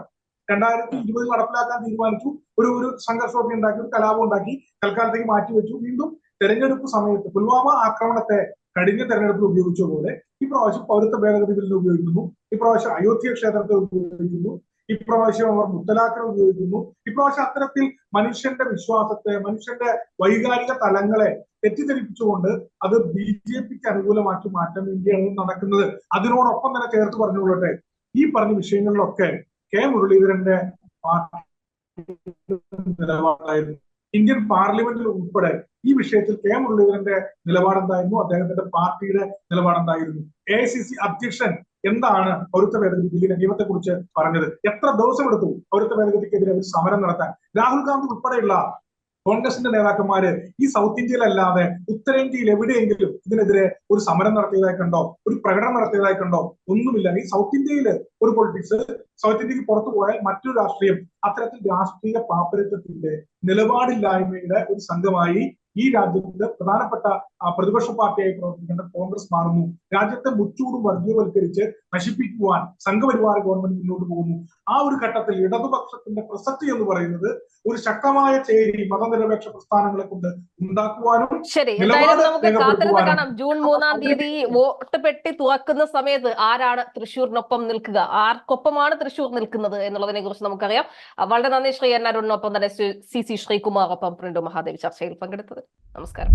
2020 നടപ്പിലാക്കാൻ തീരുമാനിച്ചു, ഒരു സംഘർഷമൊക്കെ ഉണ്ടാക്കി, ഒരു കലാപം ഉണ്ടാക്കി, തൽക്കാലത്തേക്ക് മാറ്റിവെച്ചു. വീണ്ടും തെരഞ്ഞെടുപ്പ് സമയത്ത് പുൽവാമ ആക്രമണത്തെ കഴിഞ്ഞ തെരഞ്ഞെടുപ്പിൽ ഉപയോഗിച്ച പോലെ ഇപ്രാവശ്യം പൗരത്വ ഭേദഗതി ബില്ലിന് ഉപയോഗിക്കുന്നു, ഇപ്രാവശ്യം അയോധ്യ ക്ഷേത്രത്തെ ഉപയോഗിക്കുന്നു, ഇപ്രാവശ്യം അവർ മുത്തലാഖിനെ ഉപയോഗിക്കുന്നു. ഇപ്രാവശ്യം അത്തരത്തിൽ മനുഷ്യന്റെ വിശ്വാസത്തെ, മനുഷ്യന്റെ വൈകാരിക തലങ്ങളെ തെറ്റിദ്ധരിപ്പിച്ചുകൊണ്ട് അത് BJPക്ക് അനുകൂലമാക്കി മാറ്റാൻ വേണ്ടിയാണ് നടക്കുന്നത്. അതിനോടൊപ്പം തന്നെ ചേർത്ത് പറഞ്ഞുകൊള്ളട്ടെ, ഈ പറഞ്ഞ വിഷയങ്ങളിലൊക്കെ കെ മുരളീധരന്റെ നിലപാടായിരുന്നു. ഇന്ത്യൻ പാർലമെന്റിൽ ഉൾപ്പെടെ ഈ വിഷയത്തിൽ കെ മുരളീധരന്റെ നിലപാടെന്തായിരുന്നു, അദ്ദേഹത്തിന്റെ പാർട്ടിയുടെ നിലപാടെന്തായിരുന്നു? AICC അധ്യക്ഷൻ എന്താണ് പൗരത്വ ഭേദഗതി ബില്ലിന്റെ നിയമത്തെ കുറിച്ച് പറഞ്ഞത്? എത്ര ദിവസം എടുത്തു പൗരത്വ ഭേദഗതിക്കെതിരെ ഒരു സമരം നടത്താൻ? രാഹുൽ ഗാന്ധി ഉൾപ്പെടെയുള്ള കോൺഗ്രസിന്റെ നേതാക്കന്മാര് ഈ സൗത്ത് ഇന്ത്യയിലല്ലാതെ ഉത്തരേന്ത്യയിൽ എവിടെയെങ്കിലും ഇതിനെതിരെ ഒരു സമരം നടത്തിയതായി കണ്ടോ, ഒരു പ്രകടനം നടത്തിയതായി കണ്ടോ? ഒന്നുമില്ല. ഈ സൗത്ത് ഇന്ത്യയിൽ ഒരു പൊളിറ്റിക്സ്, സൗത്ത് ഇന്ത്യക്ക് പുറത്തു പോയാൽ മറ്റൊരു രാഷ്ട്രീയം, അത്തരത്തിൽ രാഷ്ട്രീയ പാപ്പരത്വത്തിന്റെ നിലപാടില്ലായ്മയുടെ ഒരു സംഘമായി ഈ രാജ്യത്തിന്റെ പ്രധാനപ്പെട്ട പ്രതിപക്ഷ പാർട്ടിയായി പ്രവർത്തിക്കേണ്ട കോൺഗ്രസ് മാറുന്നു. രാജ്യത്തെ മുച്ചൂടും വർഗീയവൽക്കരിച്ച് നശിപ്പിക്കുവാൻ സംഘപരിവാര ഗവൺമെന്റ് മുന്നോട്ട് പോകുന്നു. ആ ഒരു ഘട്ടത്തിൽ ഇടതുപക്ഷത്തിന്റെ പ്രസക്തി എന്ന് പറയുന്നത് ഒരു ശക്തമായ ചേരി മതനിരപേക്ഷ പ്രസ്ഥാനങ്ങളെ കൊണ്ട് ഉണ്ടാക്കുവാനും ശരി, എന്തായാലും നമുക്ക് കാത്തിരുന്ന് കാണാം. ജൂൺ 3-ാം തീയതി വോട്ട് പെട്ടി തുറക്കുന്ന സമയത്ത് ആരാണ് തൃശ്ശൂരിനൊപ്പം നിൽക്കുക, ആർക്കൊപ്പമാണ് തൃശ്ശൂർ നിൽക്കുന്നത് എന്നുള്ളതിനെ കുറിച്ച് നമുക്കറിയാം. വളരെ നന്ദി ശ്രീ എൻ അരുണിനൊപ്പം തന്നെ CC ശ്രീകുമാർ ഒപ്പം പ്രിന്റു മഹാദേവ് ചർച്ചയിൽ പങ്കെടുത്തത്. നമസ്കാരം.